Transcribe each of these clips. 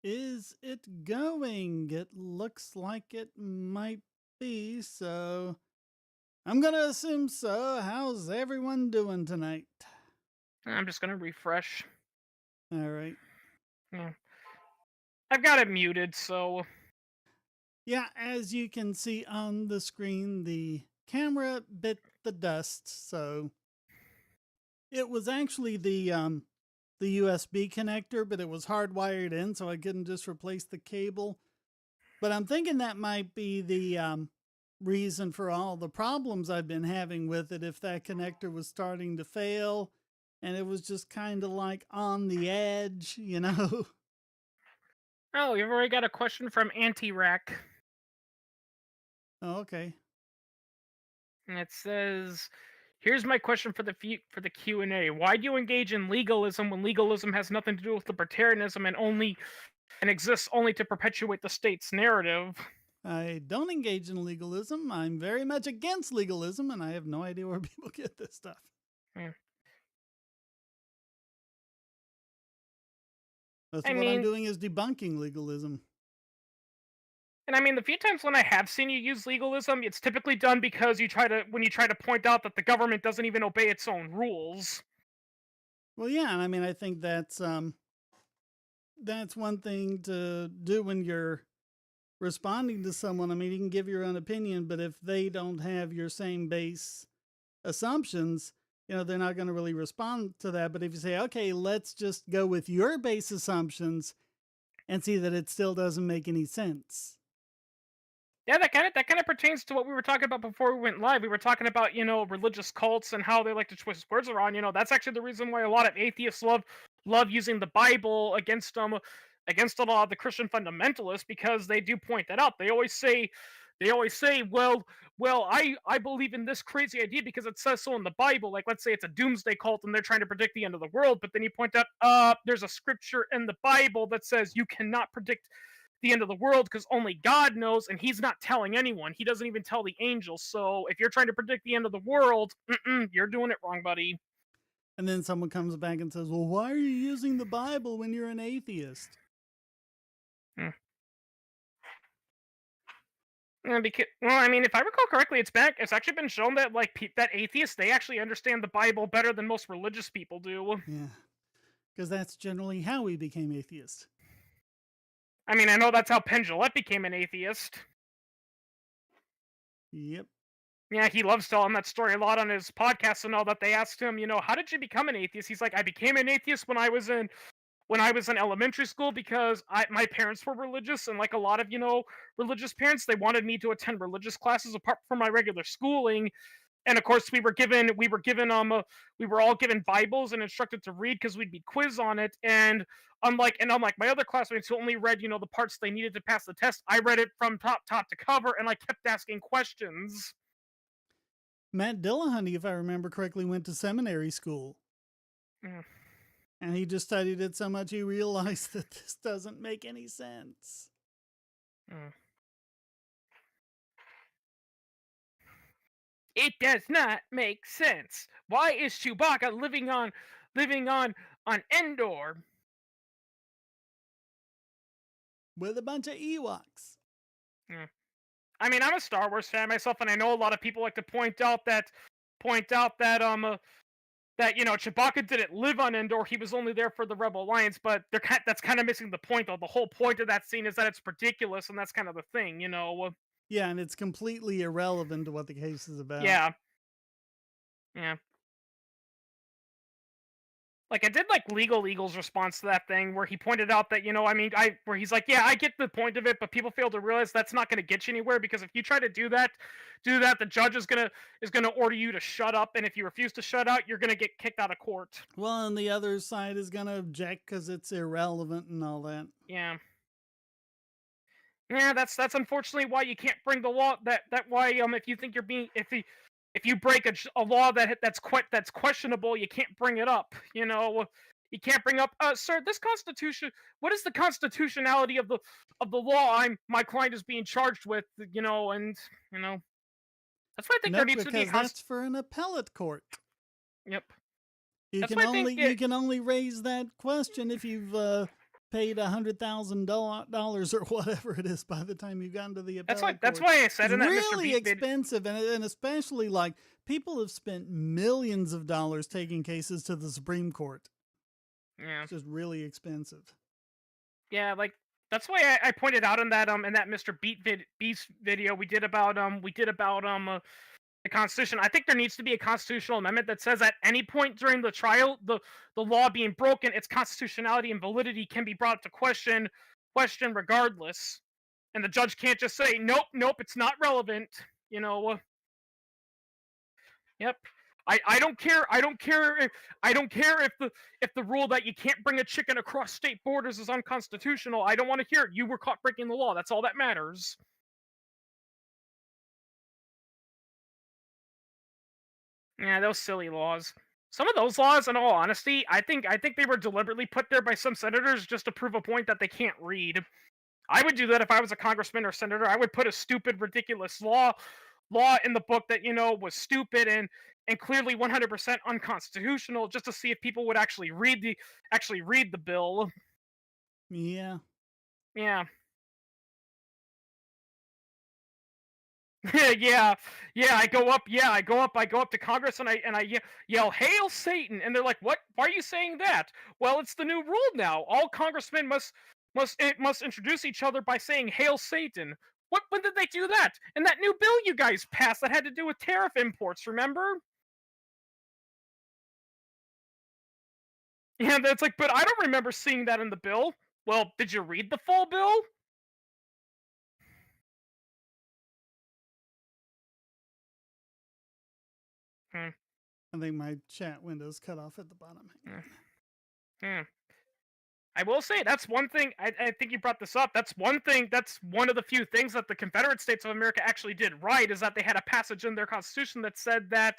Is it going? It looks like it might be, so I'm gonna assume so. How's everyone doing tonight? I'm just gonna refresh. All right. Yeah. I've got it muted, so Yeah, as you can see on the screen, the camera bit the dust, so it was actually the USB connector, but it was hardwired in, so I couldn't just replace the cable. But I'm thinking that might be the reason for all the problems I've been having with it. If that connector was starting to fail and it was just kind of like on the edge, you know? oh, you've already got a question from Anti-Rack. Oh, okay. And it says, "Here's my question for the Q&A. Why do you engage in legalism when legalism has nothing to do with libertarianism and exists only to perpetuate the state's narrative?" I don't engage in legalism. I'm very much against legalism, and I have no idea where people get this stuff. Hmm. Most I of what I'm mean, doing is debunking legalism. the few times when I have seen you use legalism, it's typically done because you try to point out that the government doesn't even obey its own rules. Well, yeah, and I mean, I think that's one thing to do when you're responding to someone. I mean, you can give your own opinion, but if they don't have your same base assumptions, they're not going to really respond to that. But if you say, okay, let's just go with your base assumptions and see that it still doesn't make any sense. Yeah, that kind of pertains to what we were talking about before we went live. We were talking about religious cults and how they like to twist words around. That's actually the reason why a lot of atheists love using the Bible against a lot of the Christian fundamentalists, because they do point that out. They always say, well, I believe in this crazy idea because it says so in the Bible. Like, let's say it's a doomsday cult and they're trying to predict the end of the world, but then you point out, there's a scripture in the Bible that says you cannot predict the end of the world because only God knows, and He's not telling anyone. He doesn't even tell the angels. So if you're trying to predict the end of the world, you're doing it wrong, buddy. And then someone comes back and says, well, why are you using the Bible when you're an atheist? Hmm. Because, well, if I recall correctly, it's actually been shown that that atheists, they actually understand the Bible better than most religious people do. Yeah, because that's generally how we became atheists. I know that's how Penn became an atheist. Yep. Yeah, he loves telling that story a lot on his podcast and all that. They asked him, how did you become an atheist? He's like, I became an atheist when I was in elementary school because my parents were religious, and like a lot of religious parents, they wanted me to attend religious classes apart from my regular schooling. And of course, we were all given Bibles and instructed to read because we'd be quiz on it. And unlike my other classmates who only read the parts they needed to pass the test, I read it from top to cover, and I kept asking questions. Matt Dillahunty, if I remember correctly, went to seminary school. Mm. And he just studied it so much he realized that this doesn't make any sense. Mm. It does not make sense. Why is Chewbacca living on Endor? With a bunch of Ewoks. Mm. I'm a Star Wars fan myself, and I know a lot of people like to point out that Chewbacca didn't live on Endor. He was only there for the Rebel Alliance, but that's kind of missing the point, though. The whole point of that scene is that it's ridiculous, and that's kind of the thing. Yeah, and it's completely irrelevant to what the case is about. Yeah, yeah. Like, I did like Legal Eagle's response to that thing where he pointed out that where he's like, yeah, I get the point of it, but people fail to realize that's not going to get you anywhere, because if you try to do that, the judge is gonna order you to shut up, and if you refuse to shut out, you're gonna get kicked out of court. Well, and the other side is going to object because it's irrelevant and all that. Yeah. Yeah, that's unfortunately why you can't bring the law. That why if you think you're being if you break a law that's questionable, you can't bring it up. You can't bring up, sir, this constitution. What is the constitutionality of the law my client is being charged with? And that's why I think there Nope, needs to be a because const. that's for an appellate court. Yep. You That's can why I think only you can only raise that question if you've paid $100,000 or whatever it is by the time you got into the That's why appellate that's court. why I said It's in that Mr. really Beat video. expensive, and especially like people have spent millions of dollars taking cases to the Supreme Court. Yeah. It's just really expensive. Yeah, like that's why I pointed out in that Mr. Beast video we did about the Constitution. I think there needs to be a constitutional amendment that says at any point during the trial, the law being broken, its constitutionality and validity can be brought to question regardless, and the judge can't just say nope, it's not relevant. You know, yep. I don't care. I don't care if the rule that you can't bring a chicken across state borders is unconstitutional. I don't want to hear it. You were caught breaking the law. That's all that matters. Yeah, those silly laws. Some of those laws, in all honesty, I think they were deliberately put there by some senators just to prove a point that they can't read. I would do that if I was a congressman or senator. I would put a stupid, ridiculous law in the book that was stupid and clearly 100% unconstitutional, just to see if people would actually read the bill. Yeah. Yeah. yeah, I go up to Congress and I yell, "Hail Satan!" And they're like, "What? Why are you saying that?" Well, it's the new rule now. All congressmen must introduce each other by saying "Hail Satan." When did they do that? In that new bill you guys passed that had to do with tariff imports, remember? And it's like, but I don't remember seeing that in the bill. Well, did you read the full bill? Hmm. I think my chat window's cut off at the bottom. Hang Hmm. on. Hmm. I will say that's one thing. I think you brought this up. That's one thing. That's one of the few things that the Confederate States of America actually did right is that they had a passage in their Constitution that said the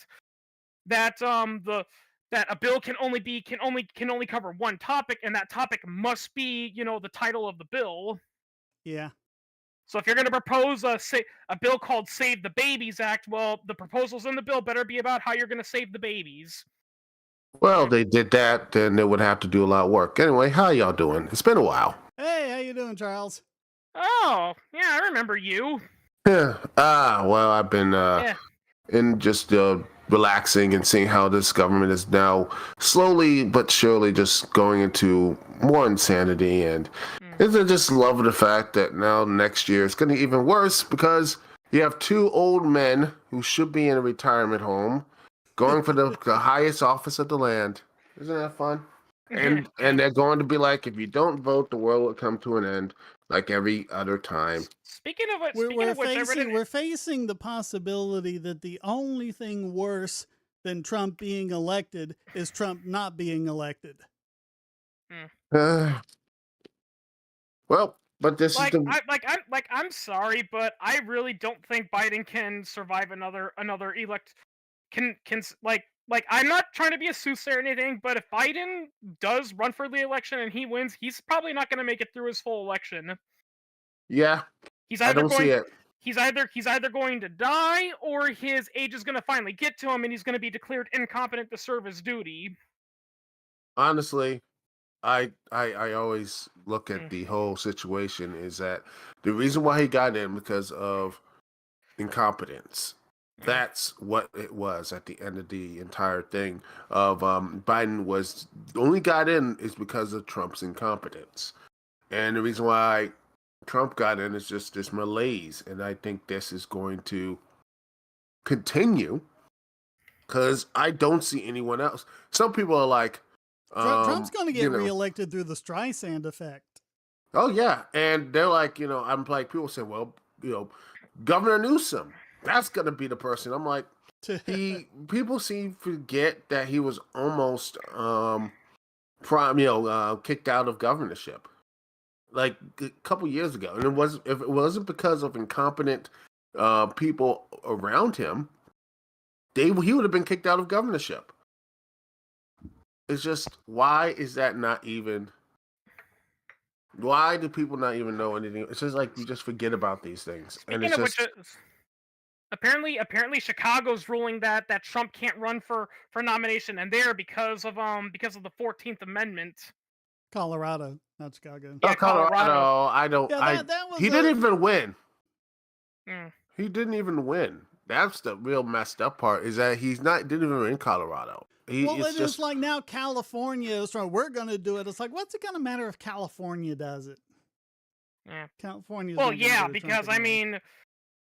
that a bill can only cover one topic, and that topic must be the title of the bill. Yeah. So if you're going to propose a bill called Save the Babies Act, well, the proposals in the bill better be about how you're going to save the babies. Well, Mm. they did that, then they would have to do a lot of work. Anyway, how y'all doing? It's been a while. Hey, how you doing, Charles? Oh, yeah, I remember you. Yeah. Well, I've been Yeah. in just relaxing and seeing how this government is now slowly but surely just going into more insanity. And Mm. I just love the fact that now next year it's going to be even worse because you have two old men who should be in a retirement home going for the highest office of the land. Isn't that fun? And Yeah. they're going to be like, if you don't vote, the world will come to an end, like every other time. Speaking of which, We're facing the possibility that the only thing worse than Trump being elected is Trump not being elected. Well, but this is the I'm sorry, but I really don't think Biden can survive another elect. Can I'm not trying to be a soothsayer or anything, but if Biden does run for the election and he wins, he's probably not going to make it through his full election. yeah. He's I either don't see going it. he's either going to die or his age is going to finally get to him and he's going to be declared incompetent to serve his duty. Honestly, I always look at Mm. the whole situation is that the reason why he got in because of incompetence. That's what it was at the end of the entire thing of Biden was only got in is because of Trump's incompetence. And the reason why Trump got in is just this malaise. And I think this is going to continue because I don't see anyone else. Some people are like, Trump's going to get you know, reelected through the Streisand effect. oh yeah, and they're like, I'm like, people say, well, Governor Newsom, that's gonna be the person. I'm like, people seem to forget that he was almost kicked out of governorship like a couple years ago, and if it wasn't because of incompetent people around him, he would have been kicked out of governorship. It's just, why is that not even? Why do people not even know anything? It's just like you just forget about these things, and Speaking it's of which, just apparently Chicago's ruling that Trump can't run for nomination and there because of the 14th Amendment. Colorado, not Chicago. Yeah, Oh, Colorado. I don't. Yeah, that was He didn't a even win. Mm. He didn't even win. That's the real messed up part. Is that didn't even win Colorado. well. It's It is just like now California is trying. We're going to do it. It's like, what's it going to matter if California does it? Yeah. California's Well, not going to yeah, go to Trump because anyway.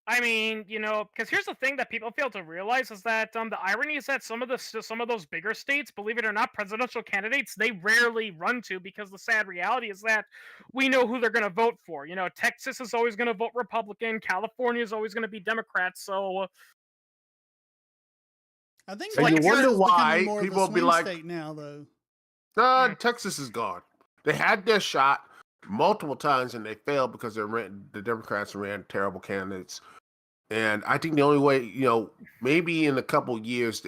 I mean, because here's the thing that people fail to realize is that the irony is that some of those bigger states, believe it or not, presidential candidates they rarely run to because the sad reality is that we know who they're going to vote for. Texas is always going to vote Republican, California is always going to be Democrat. So, I think so like you if you're wonder Texas is becoming why more of a people will be swing like, state now, though. Mm. Texas is gone. They had their shot multiple times and they failed because the Democrats ran terrible candidates. And I think the only way, maybe in a couple years,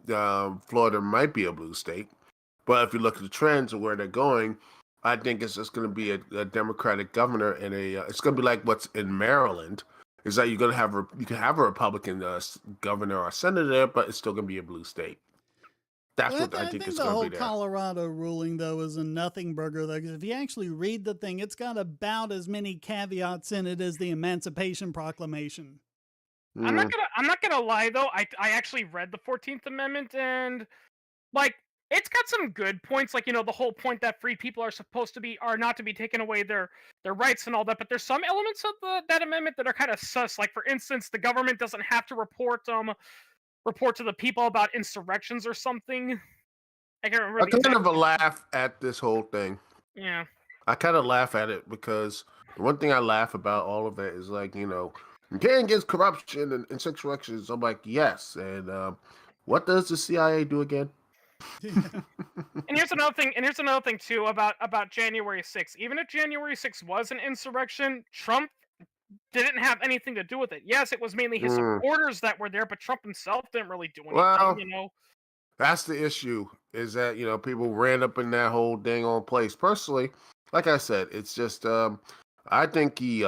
Florida might be a blue state. But if you look at the trends of where they're going, I think it's just going to be a Democratic governor and it's going to be like what's in Maryland. Is that you're going to you can have a Republican governor or senator, but it's still going to be a blue state. That's Well, what I I think think is the going to whole be there. Colorado ruling, though, is a nothing burger, though, because if you actually read the thing, it's got about as many caveats in it as the Emancipation Proclamation. Mm. I'm not gonna lie though. I actually read the 14th Amendment and like it's got some good points. Like the whole point that free people are not to be taken away their rights and all that. But there's some elements of that amendment that are kind of sus. Like for instance, the government doesn't have to report to the people about insurrections or something. I can't remember I the kind exact. of laugh at this whole thing. Yeah. I kind of laugh at it because the one thing I laugh about all of it is like, getting against corruption and insurrections. I'm like, yes. And what does the CIA do again? Yeah. And here's another thing. And here's another thing too about January 6th. Even if January 6th was an insurrection, Trump didn't have anything to do with it. Yes, it was mainly his Mm. supporters that were there, but Trump himself didn't really do anything. Well, that's the issue is that, people ran up in that whole dang on place. Personally, like I said, it's just, I think he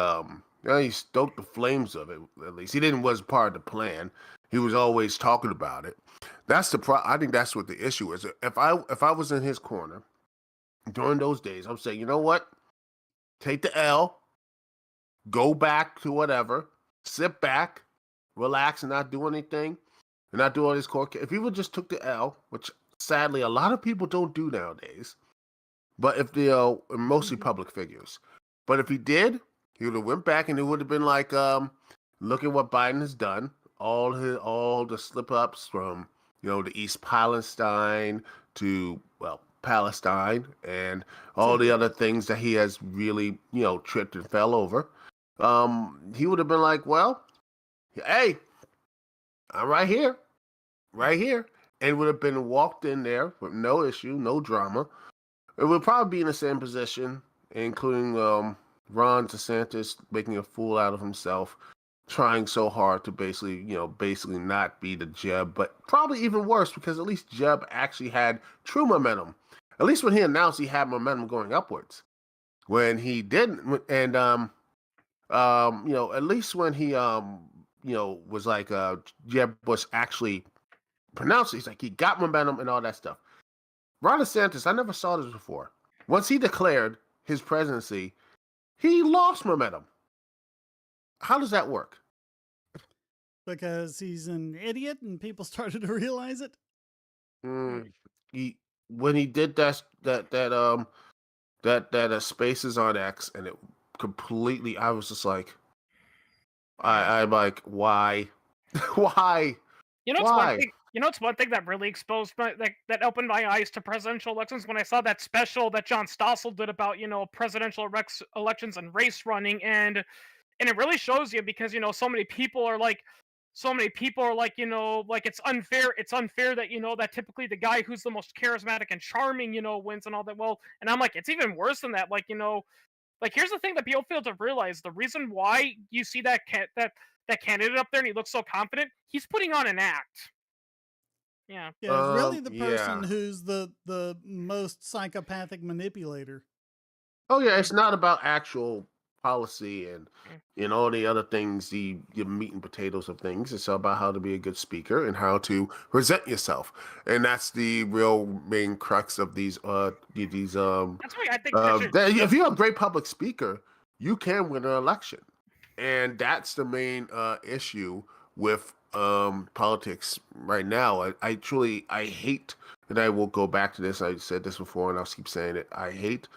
stoked the flames of it. At least he didn't was part of the plan. He was always talking about it. That's I think that's what the issue is. If I was in his corner during those days, I'm saying, you know what? Take the L, go back to whatever, sit back, relax, and not do anything, and not do all this court. If people just took the L, which sadly a lot of people don't do nowadays, but if mostly public figures, but if he did, he would have went back and it would have been like, look at what Biden has done. All the slip ups from the East Palestine to Palestine and all the other things that he has really tripped and fell over. He would have been like, well, hey, I'm right here, and would have been walked in there with no issue, no drama. It would probably be in the same position, including Ron DeSantis making a fool out of himself, trying so hard to basically not be the Jeb, but probably even worse because at least Jeb actually had true momentum. At least when he announced he had momentum going upwards. When he didn't, and at least when he was like Jeb Bush actually pronounced it, he's like he got momentum and all that stuff. Ron DeSantis, I never saw this before. Once he declared his presidency, he lost momentum. How does that work? Because he's an idiot and people started to realize it. When he did that Spaces on X, and it completely, I was just like, I'm like, why, why? It's one Why? thing. It's one thing that really exposed that opened my eyes to presidential elections when I saw that special that John Stossel did about presidential elections and race running, and it really shows you because so many people are like like it's unfair that that typically the guy who's the most charismatic and charming wins and all that. Well, and I'm like, it's even worse than that. Like like here's the thing that people fail to realize: the reason why you see that candidate up there and he looks so confident, he's putting on an act. Yeah. Yeah, it's really the person Yeah. who's the most psychopathic manipulator. Oh yeah, it's not about actual policy Mm. and all the other things, the meat and potatoes of things. It's all about how to be a good speaker and how to present yourself, and that's the real main crux of these That's why I think there should. if you're a great public speaker, you can win an election, and that's the main issue with politics right now. I truly I hate, and I will go back to this. I said this before, and I'll keep saying it. I hate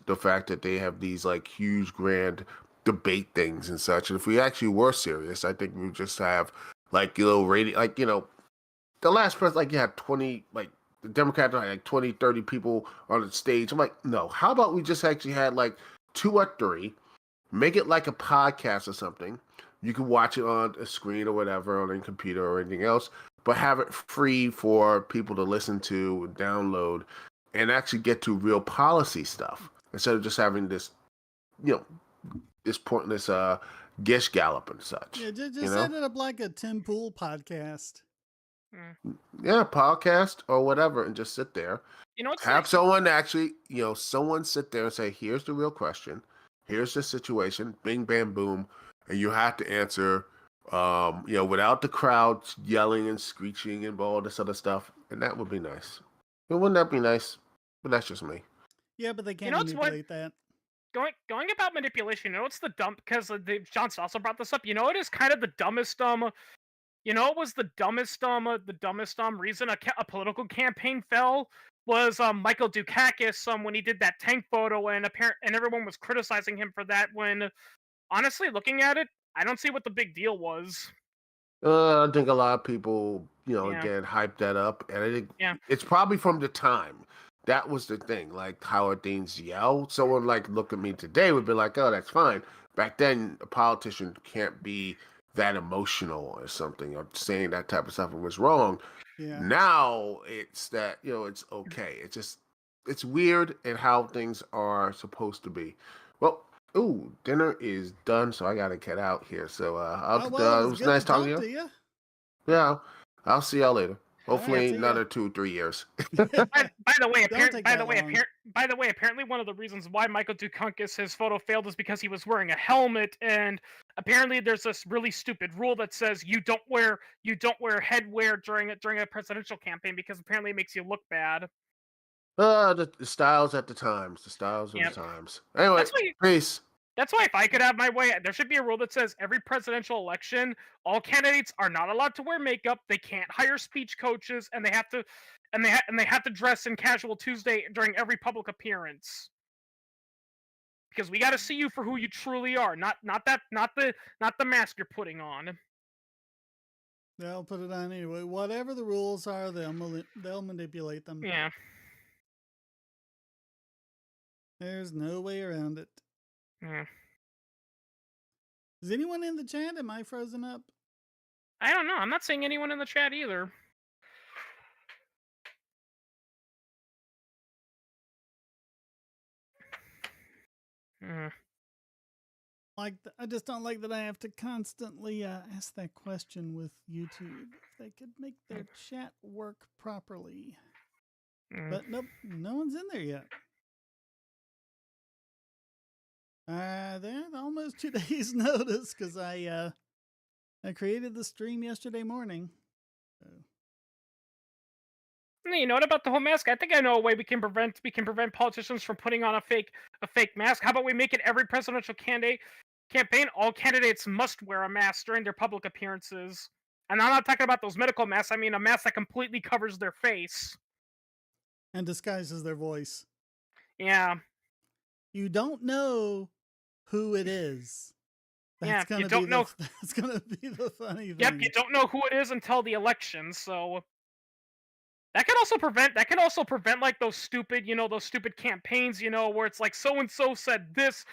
the fact that they have these like huge grand debate things and such. And if we actually were serious, I think we would just have like radio, like the last president, like you had 20, like the Democrats had like 20, 30 people on the stage. I'm like, no, how about we just actually had like 2 or 3, make it like a podcast or something. You can watch it on a screen or whatever, on a computer or anything else, but have it free for people to listen to, download, and actually get to real policy stuff instead of just having this, you know, this pointless gish gallop and such. Yeah, just you know? set it up like a Tim Pool podcast. Yeah, podcast or whatever, and just sit there. You know what's Have like, someone actually, someone sit there and say, here's the real question. Here's the situation. Bing, bam, boom. And you have to answer, without the crowd yelling and screeching and all this other stuff. And that would be nice. But wouldn't that be nice? But that's just me. Yeah, but they can't know, it's what- manipulate that. going about manipulation. You know, it's the dumb because Johnson also brought this up. You know, it is kind of the dumbest You know, it was the dumbest reason a political campaign fell was Michael Dukakis when he did that tank photo and everyone was criticizing him for that. When honestly, looking at it, I don't see what the big deal was. I think a lot of people, Yeah. again, hyped that up, and I think Yeah. it's probably from the time. That was the thing. Like Howard Dean's yell. Someone like look at me today would be like, "Oh, that's fine." Back then, a politician can't be that emotional or something, or saying that type of stuff was wrong. Yeah. Now it's that it's okay. It's weird and how things are supposed to be. Well, ooh, dinner is done, so I gotta get out here. So Oh, well, it was nice talking to you. Yeah, I'll see y'all later. Hopefully, see ya. another 2-3 years. By the way, Don't take that long. apparently one of the reasons why Michael Dukakis his photo failed is because he was wearing a helmet, and apparently there's this really stupid rule that says you don't wear headwear during a presidential campaign because apparently it makes you look bad. The styles at the times. The styles of Yep. the times. Anyway, That's why- peace. That's why if I could have my way, there should be a rule that says every presidential election, all candidates are not allowed to wear makeup. They can't hire speech coaches, and they have to dress in casual Tuesday during every public appearance. Because we got to see you for who you truly are, not the mask you're putting on. They'll put it on anyway. Whatever the rules are, they'll manipulate them. Yeah. There's no way around it. Yeah. Is anyone in the chat? Am I frozen up? I don't know. I'm not seeing anyone in the chat either. I just don't like that I have to constantly ask that question with YouTube. If they could make their chat work properly. But nope, no one's in there yet. They're almost 2 days notice because I created the stream yesterday morning. So. You know what about the whole mask? I think I know a way we can prevent politicians from putting on a fake mask. How about we make it every presidential campaign? All candidates must wear a mask during their public appearances. And I'm not talking about those medical masks. I mean a mask that completely covers their face and disguises their voice. Yeah. You don't know who it is. That's you don't know. That's gonna be the funny thing. Yep, you don't know who it is until the election. So that can also prevent like those stupid campaigns, where it's like so and so said this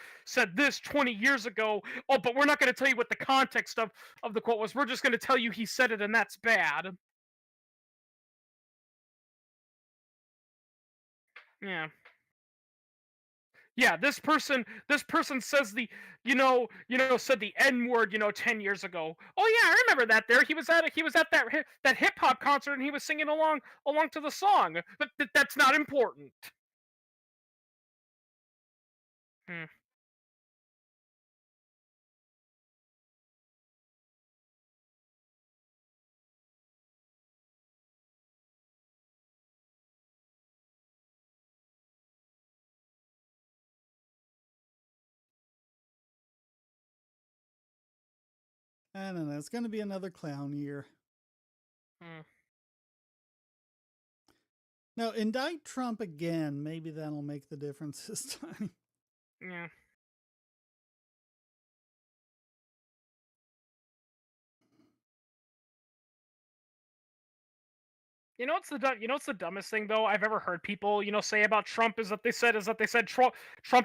20 years ago. Oh, but we're not going to tell you what the context of the quote was. We're just going to tell you he said it, and that's bad. Yeah. Yeah, this person says said the N word, 10 years ago. Oh yeah, I remember that. He was at that hip hop concert and he was singing along to the song. But that's not important. I don't know. It's going to be another clown year. Mm. No, indict Trump again. Maybe that'll make the difference this time. Yeah. You know what's the dumbest thing though I've ever heard people say about Trump is that they said Trump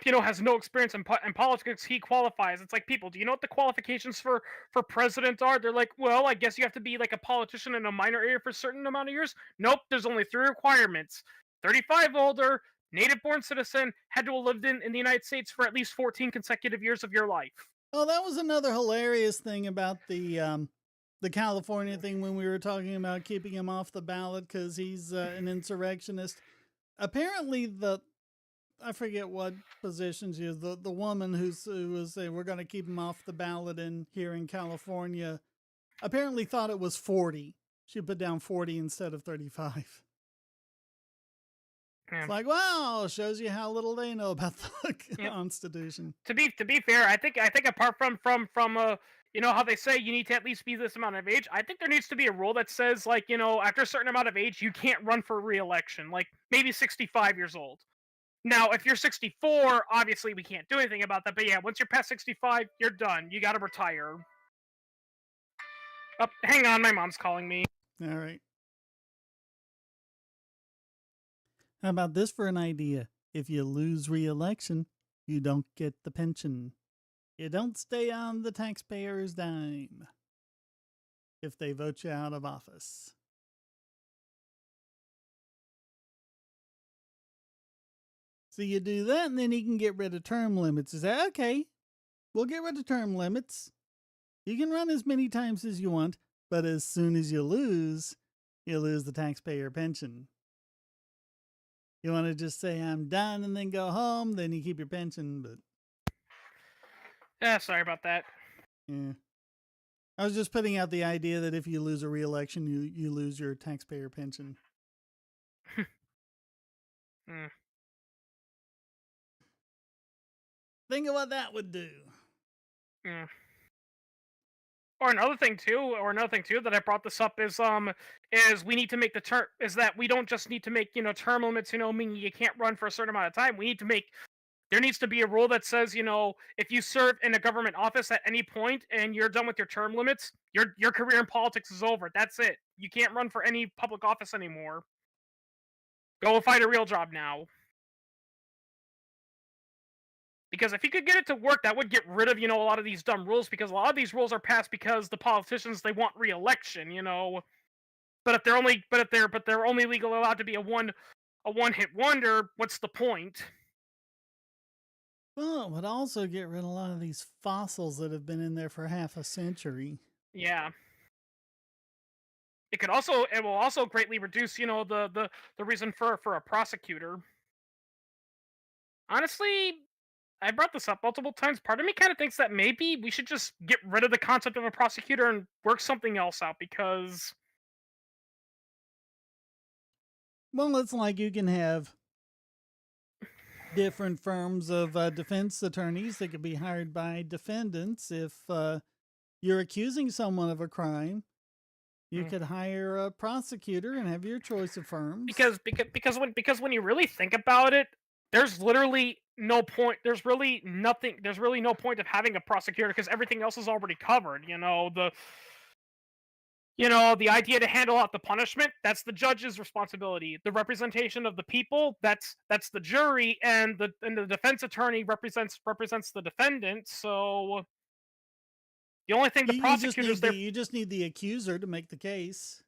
has no experience in politics, he qualifies. It's like, people, do you know what the qualifications for president are? They're like, well, I guess you have to be like a politician in a minor area for a certain amount of years. Nope, there's only 3 requirements: 35 older, native born citizen, had to have lived in the United States for at least 14 consecutive years of your life. Oh, that was another hilarious thing about the California thing when we were talking about keeping him off the ballot because he's an insurrectionist. Apparently, I forget what position she is. The woman who was saying we're going to keep him off the ballot here in California apparently thought it was 40. She put down 40 instead of 35. Yeah. It's like, wow, shows you how little they know about the Yep. Constitution. To be fair, I think apart from how they say you need to at least be this amount of age, I think there needs to be a rule that says, like, after a certain amount of age you can't run for re-election, like maybe 65 years old. Now, if you're 64, obviously we can't do anything about that, but yeah, once you're past 65, you're done. You got to retire. Oh, hang on, my mom's calling me. All right. How about this for an idea? If you lose re-election, you don't get the pension. You don't stay on the taxpayer's dime if they vote you out of office. So you do that, and then you can get rid of term limits. Is that okay? We'll get rid of term limits. You can run as many times as you want, but as soon as you lose the taxpayer pension. You want to just say, I'm done, and then go home, then you keep your pension, but... Yeah, sorry about that. Yeah. I was just putting out the idea that if you lose a re-election, you lose your taxpayer pension. Mm. Think of what that would do. Yeah. Or another thing too that I brought this up is we need to make is that we don't just need to make term limits, meaning you can't run for a certain amount of time. There needs to be a rule that says, if you serve in a government office at any point and you're done with your term limits, your career in politics is over. That's it. You can't run for any public office anymore. Go find a real job now. Because if you could get it to work, that would get rid of, a lot of these dumb rules, because a lot of these rules are passed because the politicians, they want re-election, But if they're only legally allowed to be a one-hit wonder, what's the point? Well, it would also get rid of a lot of these fossils that have been in there for half a century. Yeah. It will also greatly reduce, the reason for a prosecutor. Honestly, I brought this up multiple times. Part of me kind of thinks that maybe we should just get rid of the concept of a prosecutor and work something else out, because... Well, it's like you can have different firms of defense attorneys that could be hired by defendants. If you're accusing someone of a crime, you could hire a prosecutor and have your choice of firms. Because when you really think about it, there's literally no point. There's really no point of having a prosecutor, because everything else is already covered. The idea to handle out the punishment, that's the judge's responsibility. The representation of the people, that's the jury, and the defense attorney represents the defendant. So the only thing the prosecutors you just need the accuser to make the case.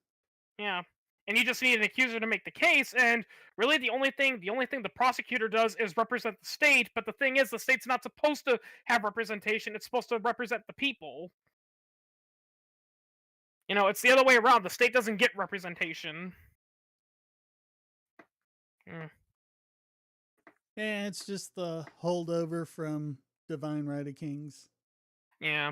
Yeah. And you just need an accuser to make the case, and really the only thing the prosecutor does is represent the state, but the thing is, the state's not supposed to have representation, it's supposed to represent the people. It's the other way around. The state doesn't get representation. Yeah, it's just the holdover from Divine Right of Kings. Yeah.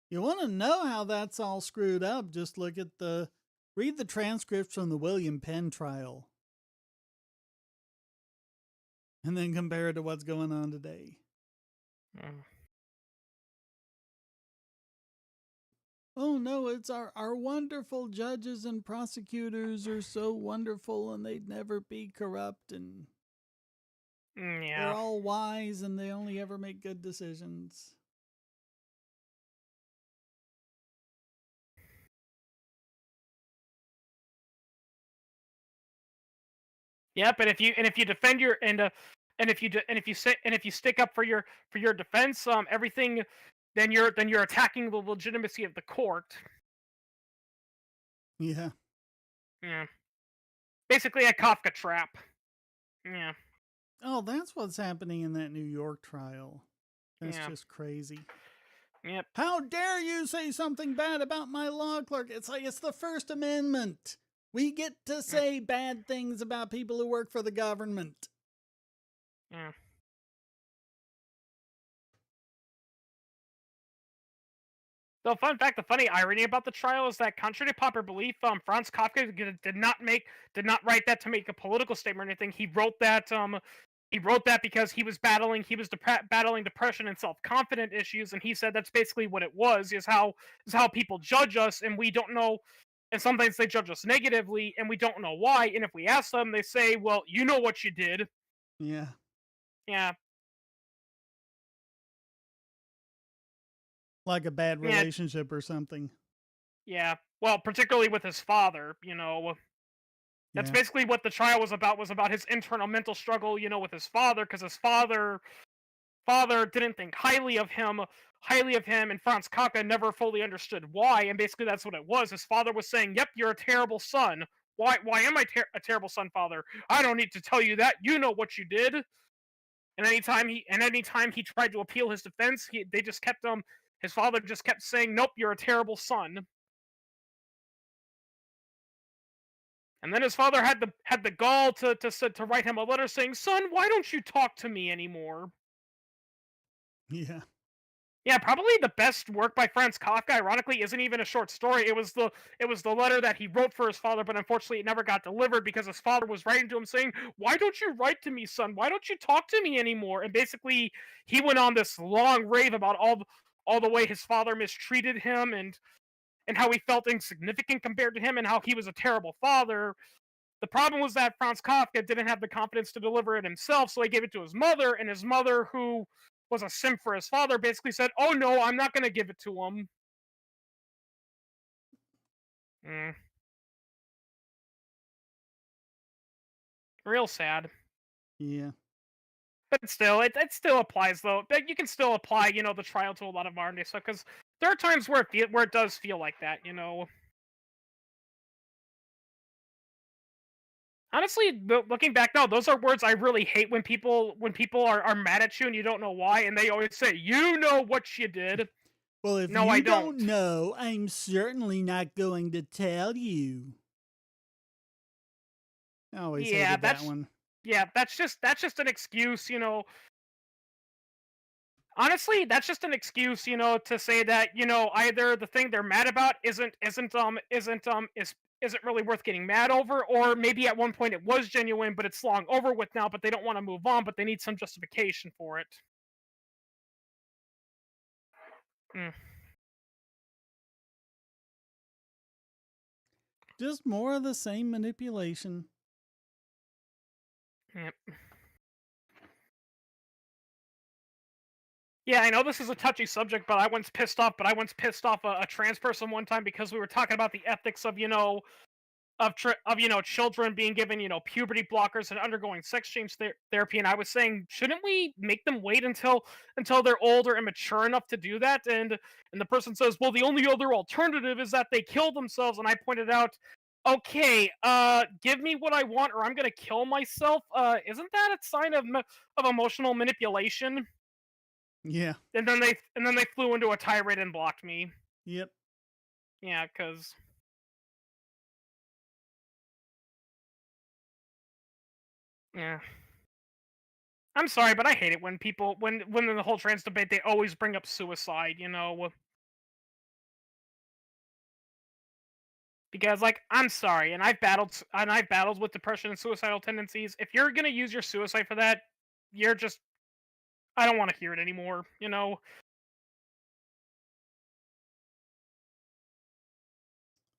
You want to know how that's all screwed up? Just read the transcripts from the William Penn trial. And then compare it to what's going on today. Mm. Oh no, it's our wonderful judges and prosecutors are so wonderful and they'd never be corrupt and they're Yeah. all wise and they only ever make good decisions. Yep. And if you defend your and if you and if you sit and if you stick up for your defense, everything, then you're attacking the legitimacy of the court. Yeah. Yeah. Basically a Kafka trap. Yeah. Oh, that's what's happening in that New York trial. That's Yeah. just crazy. Yep. How dare you say something bad about my law clerk? It's like it's the First Amendment. We get to Yeah. say bad things about people who work for the government. Yeah. The fun fact, the funny irony about the trial is that, contrary to popular belief, Franz Kafka did not write that to make a political statement or anything. He wrote that because he was battling depression and self confident issues, and he said that's basically what it was. Is how people judge us, and we don't know. And sometimes they judge us negatively, and we don't know why. And if we ask them, they say, "Well, you know what you did." Yeah. Yeah, Like a bad yeah, relationship or something. yeah. Well, particularly with his father, that's Yeah. basically what the trial was about his internal mental struggle, with his father, because his father didn't think highly of him, and Franz Kafka never fully understood why, and basically that's what it was. His father was saying, "Yep, you're a terrible son. Why am I a terrible son, father? I don't need to tell you that. You know what you did." And anytime he tried to appeal his defense, they just kept his father just kept saying, "Nope, you're a terrible son." And then his father had the gall to write him a letter saying, "Son, why don't you talk to me anymore?" Yeah. Yeah, probably the best work by Franz Kafka, ironically, isn't even a short story. It was the letter that he wrote for his father, but unfortunately, it never got delivered because his father was writing to him saying, "Why don't you write to me, son? Why don't you talk to me anymore?" And basically, he went on this long rave about all the way his father mistreated him, and how he felt insignificant compared to him, and how he was a terrible father. The problem was that Franz Kafka didn't have the confidence to deliver it himself, so he gave it to his mother, and his mother, who was a simp for his father, basically said, "Oh no, I'm not going to give it to him." Mm, real sad. Yeah. But still, it still applies though. But you can still apply, the trial to a lot of modern day stuff, because there are times where it does feel like that. Honestly, looking back now, those are words I really hate when people are mad at you and you don't know why, and they always say, "You know what you did." Well, if No, I you don't. don't know, I'm certainly not going to tell you. I always Yeah, hated that one. that's just an excuse. Honestly, that's just an excuse, to say that, either the thing they're mad about isn't really worth getting mad over, or maybe at one point it was genuine, but it's long over with now, but they don't want to move on, but they need some justification for it. Mm, Just more of the same manipulation. yeah. Yeah, I know this is a touchy subject, but I once pissed off a trans person one time because we were talking about the ethics of, children being given, puberty blockers and undergoing sex change therapy, and I was saying, shouldn't we make them wait until they're older and mature enough to do that? And the person says, well, the only other alternative is that they kill themselves. And I pointed out, okay, give me what I want or I'm gonna kill myself. Isn't that a sign of emotional manipulation? Yeah. And then they flew into a tirade and blocked me. Yep. Yeah, because yeah. I'm sorry, but I hate it when people when in the whole trans debate they always bring up suicide. Because, like, I'm sorry, and I've battled with depression and suicidal tendencies. If you're gonna use your suicide for that, you're just I don't want to hear it anymore.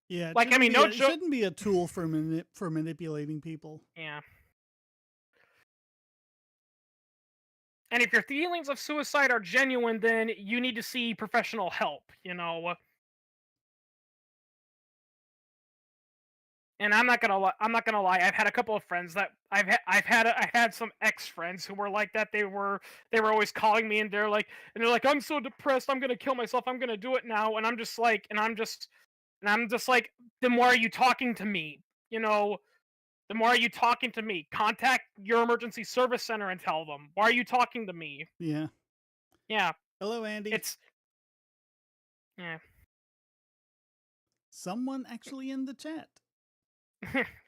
Yeah, Like, I mean, no it joke. shouldn't be a tool for for manipulating people. Yeah. And if your feelings of suicide are genuine, then you need to see professional help. And I'm not gonna lie. I've had a couple of friends that I've had some ex friends who were like that. They were always calling me, and they're like, I'm so depressed. I'm gonna kill myself. I'm gonna do it now. And I'm just like, then why are you talking to me? You know, then why are you talking to me? Contact your emergency service center and tell them. Why are you talking to me? Yeah. Yeah, Hello, Andy. it's yeah, Someone actually in the chat.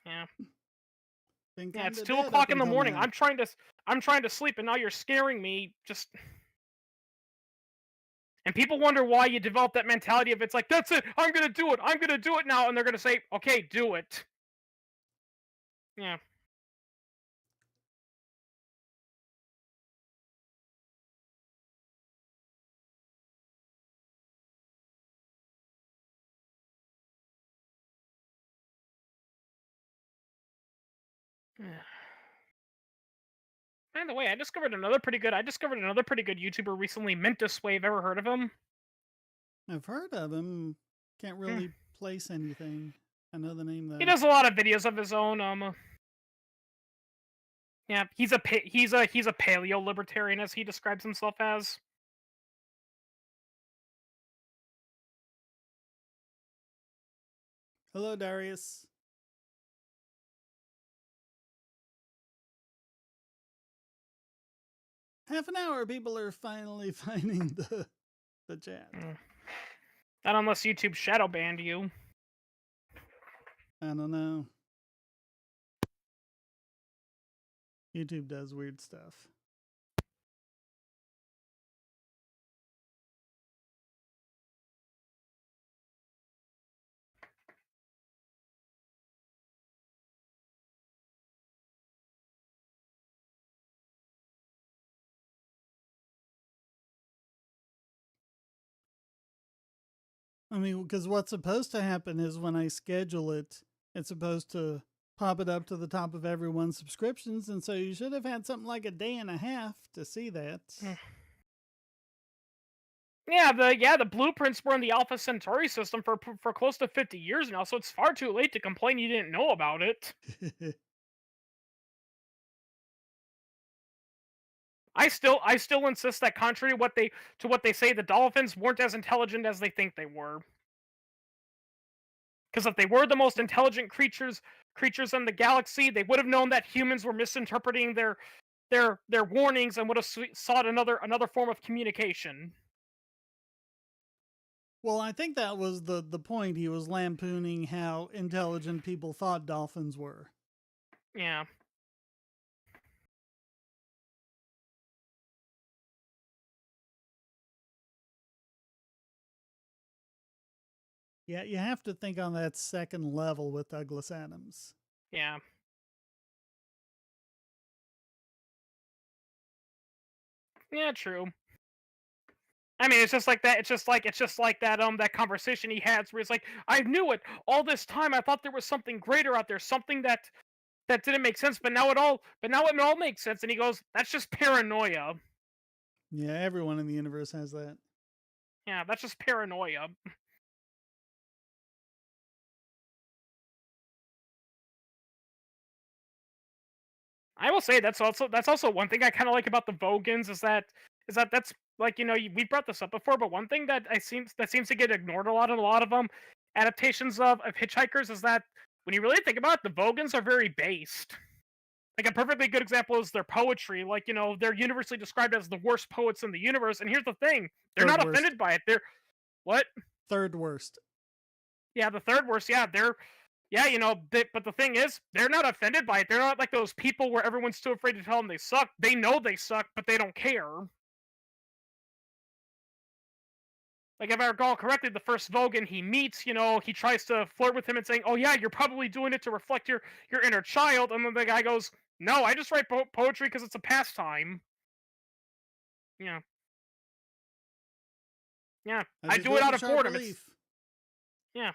yeah. Been Yeah, kind it's of two dead up o'clock in the until morning. now. I'm trying to sleep, and now you're scaring me. And people wonder why you develop that mentality of it's like, that's it. I'm gonna do it. I'm gonna do it now, and they're gonna say, okay, do it. Yeah. By the way, I discovered another pretty good YouTuber recently, Mintus Wave. Ever heard of him? I've heard of him. Can't Hmm. really place anything. I know the name He though. does a lot of videos of his own. Yeah, he's a paleo libertarian, as he describes himself as. Hello, Darius. Half an hour. People are finally finding the chat. Not unless YouTube shadow banned you. I don't know. YouTube does weird stuff. I mean, because what's supposed to happen is when I schedule it, it's supposed to pop it up to the top of everyone's subscriptions. And so you should have had something like a day and a half to see that. Yeah, the blueprints were in the Alpha Centauri system for close to 50 years now, so it's far too late to complain you didn't know about it. I still insist that contrary to what they say, the dolphins weren't as intelligent as they think they were. Because if they were the most intelligent creatures in the galaxy, they would have known that humans were misinterpreting their warnings and would have sought another form of communication. Well, I think that was the point. He was lampooning how intelligent people thought dolphins were. Yeah. Yeah, you have to think on that second level with Douglas Adams. Yeah. Yeah, true. I mean, it's just like that. It's just like that. That conversation he had where he's like, "I knew it all this time. I thought there was something greater out there, something that didn't make sense. But now it all makes sense." And he goes, "That's just paranoia. Yeah, everyone in the universe has that. Yeah, that's just paranoia." I will say that's also one thing I kind of like about the Vogons is that that's like we brought this up before, but one thing that seems to get ignored a lot in a lot of adaptations of Hitchhikers is that when you really think about it, the Vogons are very based. Like a perfectly good example is their poetry. Like they're universally described as the worst poets in the universe. And here's the thing: they're Third not worst. offended by it. They're what? Third worst. Yeah, the third worst. Yeah, but the thing is, they're not offended by it. They're not like those people where everyone's too afraid to tell them they suck. They know they suck, but they don't care. Like if I recall correctly, the first Vogan he meets, he tries to flirt with him and saying, "Oh yeah, you're probably doing it to reflect your inner child." And then the guy goes, "No, I just write poetry because it's a pastime." Yeah. Yeah. As I you do it build out a of sharp boredom. It's relief. yeah.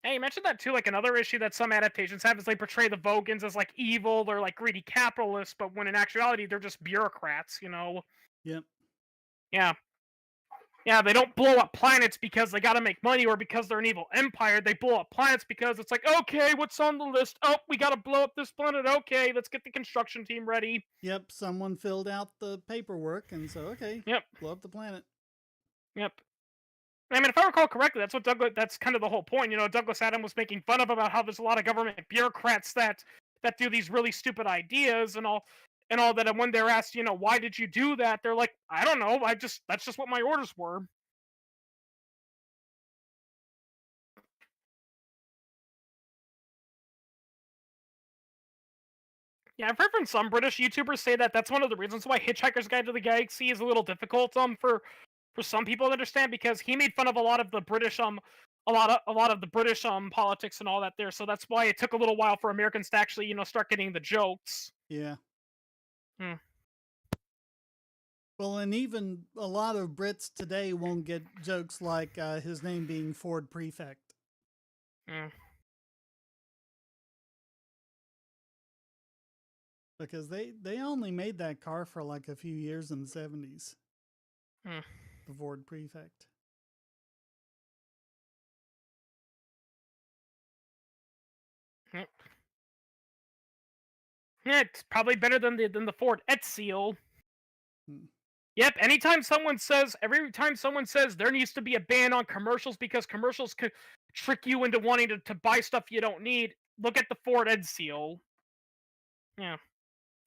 Hey, you mentioned that too. Like another issue that some adaptations have is they portray the Vogons as like evil or like greedy capitalists, but when in actuality they're just bureaucrats. Yep. Yeah. Yeah, they don't blow up planets because they gotta make money or because they're an evil empire. They blow up planets because it's like, okay, what's on the list? Oh, we gotta blow up this planet. Okay, let's get the construction team ready. Yep. Someone filled out the paperwork, and so okay, Yep, blow up the planet. yep. I mean, if I recall correctly, that's what Douglas. That's kind of the whole point. Douglas Adams was making fun of about how there's a lot of government bureaucrats that do these really stupid ideas and all that. And when they're asked, why did you do that? They're like, I don't know. That's just what my orders were. Yeah, I've heard from some British YouTubers say that that's one of the reasons why Hitchhiker's Guide to the Galaxy is a little difficult for some people to understand because he made fun of a lot of the British a lot of the British politics and all that there. So that's why it took a little while for Americans to actually start getting the jokes. Yeah. Hmm. Well, and even a lot of Brits today won't get jokes like his name being Ford Prefect. Hmm. Because they only made that car for like a few years in the 70s. Hmm. The Ford Prefect. Yep. Yeah, it's probably better than the Ford Ezreal. Hmm. Yep. Every time someone says there needs to be a ban on commercials because commercials could trick you into wanting to buy stuff you don't need. Look at the Ford Ezreal. Yeah.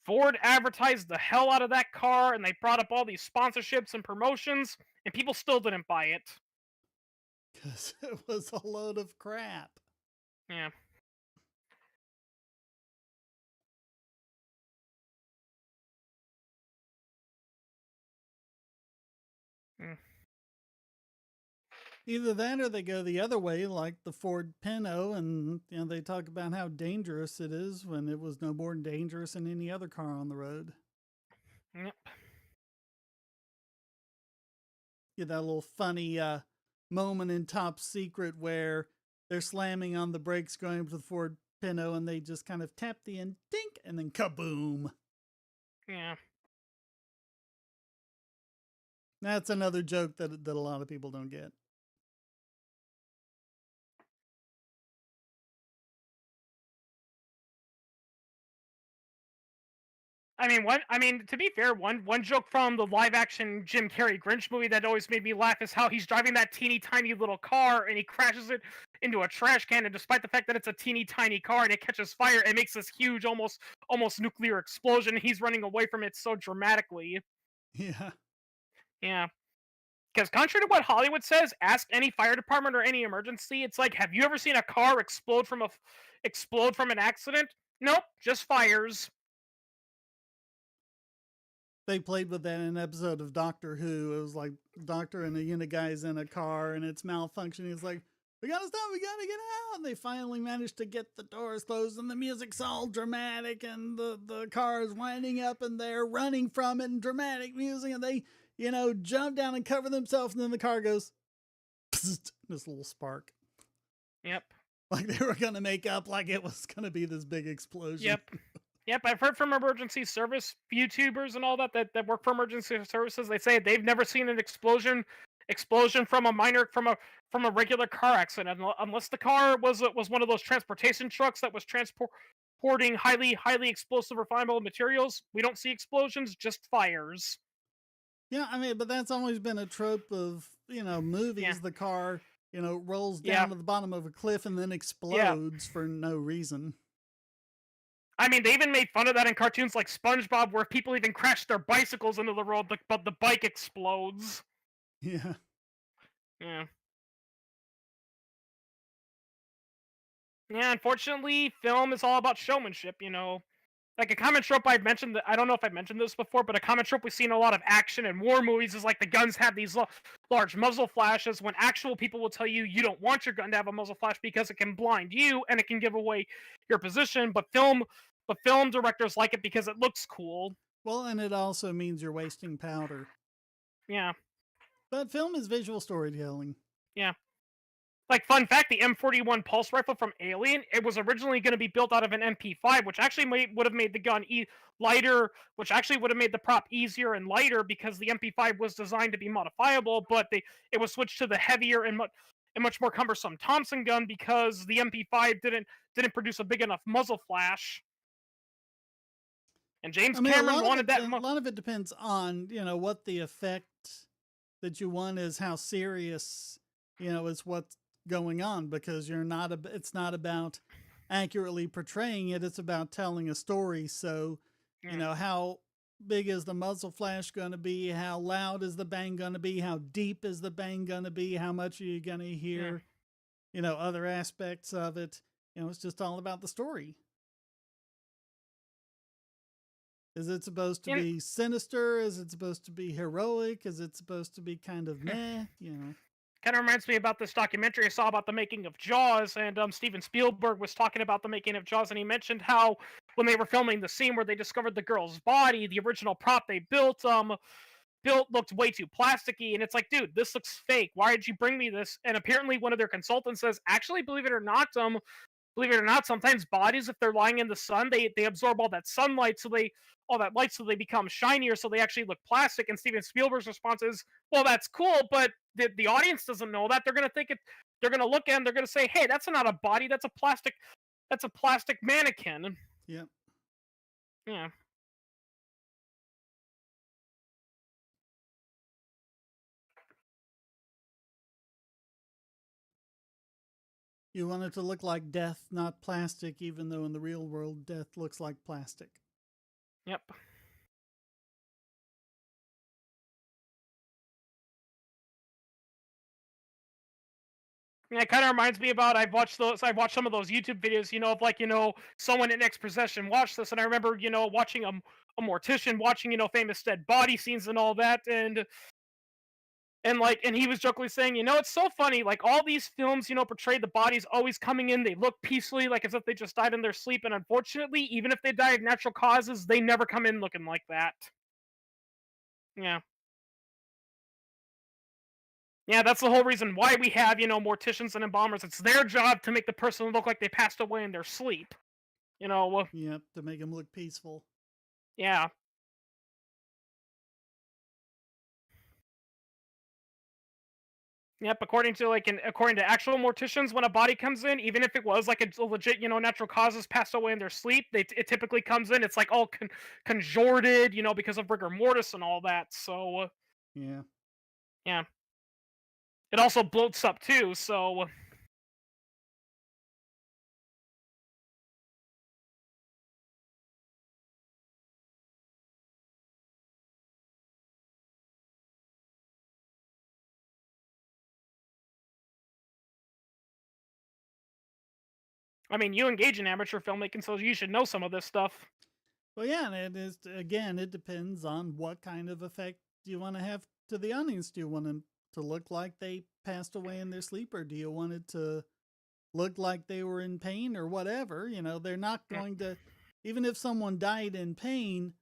Ford advertised the hell out of that car, and they brought up all these sponsorships and promotions, and people still didn't buy it. Because it was a load of crap. Yeah. Mm. Either that or they go the other way, like the Ford Pinto, and they talk about how dangerous it is when it was no more dangerous than any other car on the road. Yep. Get that little funny moment in Top Secret where they're slamming on the brakes going up to the Ford Pinto, and they just kind of tap the end, dink, and then kaboom. Yeah. That's another joke that a lot of people don't get. To be fair, one joke from the live action Jim Carrey Grinch movie that always made me laugh is how he's driving that teeny tiny little car and he crashes it into a trash can, and despite the fact that it's a teeny tiny car and it catches fire, it makes this huge almost nuclear explosion. He's running away from it so dramatically. Yeah. Yeah. Because contrary to what Hollywood says, ask any fire department or any emergency. It's like, have you ever seen a car explode from an accident? Nope, just fires. They played with that in an episode of Doctor Who. It was like Doctor and a unit guy's in a car and it's malfunctioning. It's like, we gotta stop, we gotta get out. And they finally managed to get the doors closed and the music's all dramatic and the car is winding up and they're running from it and dramatic music and they, jump down and cover themselves and then the car goes, psst, this little spark. Yep. Like they were gonna make up like it was gonna be this big explosion. Yep. Yep, I've heard from emergency service YouTubers and all that work for emergency services. They say they've never seen an explosion from a regular car accident unless the car was one of those transportation trucks that was transporting highly explosive or flammable materials. We don't see explosions, just fires. Yeah, but that's always been a trope of, movies. Yeah. The car, rolls down Yeah. to the bottom of a cliff and then explodes for no reason. They even made fun of that in cartoons like SpongeBob, where people even crash their bicycles into the road, but the bike explodes. Yeah. Yeah. Yeah, unfortunately, film is all about showmanship, Like a common trope I've mentioned, I don't know if I've mentioned this before, but a common trope we see in a lot of action and war movies is like the guns have these large muzzle flashes when actual people will tell you you don't want your gun to have a muzzle flash because it can blind you and it can give away your position, but film directors like it because it looks cool. Well, and it also means you're wasting powder. Yeah, But film is visual storytelling. yeah. Like, fun fact, the M41 pulse rifle from Alien, it was originally going to be built out of an MP5, which actually would have made the gun lighter, which actually would have made the prop easier and lighter because the MP5 was designed to be modifiable, but it was switched to the heavier and much more cumbersome Thompson gun because the MP5 didn't produce a big enough muzzle flash. And James I mean, a Cameron lot of wanted it, that. a lot of it depends on what the effect that you want is, how serious is what's going on, because it's not about accurately portraying it. It's about telling a story. So, Yeah. how big is the muzzle flash going to be? How loud is the bang going to be? How deep is the bang going to be? How much are you going to Yeah. hear? Other aspects of it. It's just all about the story. Is it supposed to And be sinister? Is it supposed to be heroic? Is it supposed to be kind of meh? kind of reminds me about this documentary I saw about the making of Jaws, and Steven Spielberg was talking about the making of Jaws, and he mentioned how when they were filming the scene where they discovered the girl's body, the original prop they built looked way too plasticky, and it's like, dude, this looks fake. Why did you bring me this? And apparently, one of their consultants says, actually, believe it or not, sometimes bodies, if they're lying in the sun, they absorb all that sunlight, all that light, so they become shinier, so they actually look plastic. And Steven Spielberg's response is, well, that's cool, but the audience doesn't know that. They're gonna think it. They're gonna look at, and they're gonna say, hey, that's not a body. That's a plastic. That's a plastic mannequin. Yep. Yeah. You want it to look like death, not plastic, even though in the real world, death looks like plastic. Yep. Yeah, it kind of reminds me about I've watched some of those YouTube videos, of like, someone in next possession watched this, and I remember, watching a mortician watching, famous dead body scenes and all that, and he was jokingly saying, it's so funny, like all these films, portray the bodies always coming in, they look peacefully, like as if they just died in their sleep, and unfortunately, even if they die of natural causes, they never come in looking like that. Yeah. Yeah, that's the whole reason why we have, morticians and embalmers. It's their job to make the person look like they passed away in their sleep. Yep, to make them look peaceful. Yeah. Yep, according to actual morticians, when a body comes in, even if it was like a legit, natural causes passed away in their sleep, it typically comes in. It's like all conjorted, because of rigor mortis and all that. So Yeah. yeah, it also bloats up too. So I mean, you engage in amateur filmmaking, so you should know some of this stuff. Well, yeah, and it is, again, it depends on what kind of effect you want to have to the audience. Do you want them to look like they passed away in their sleep, or do you want it to look like they were in pain or whatever? They're not Yeah. going to, even if someone died in pain,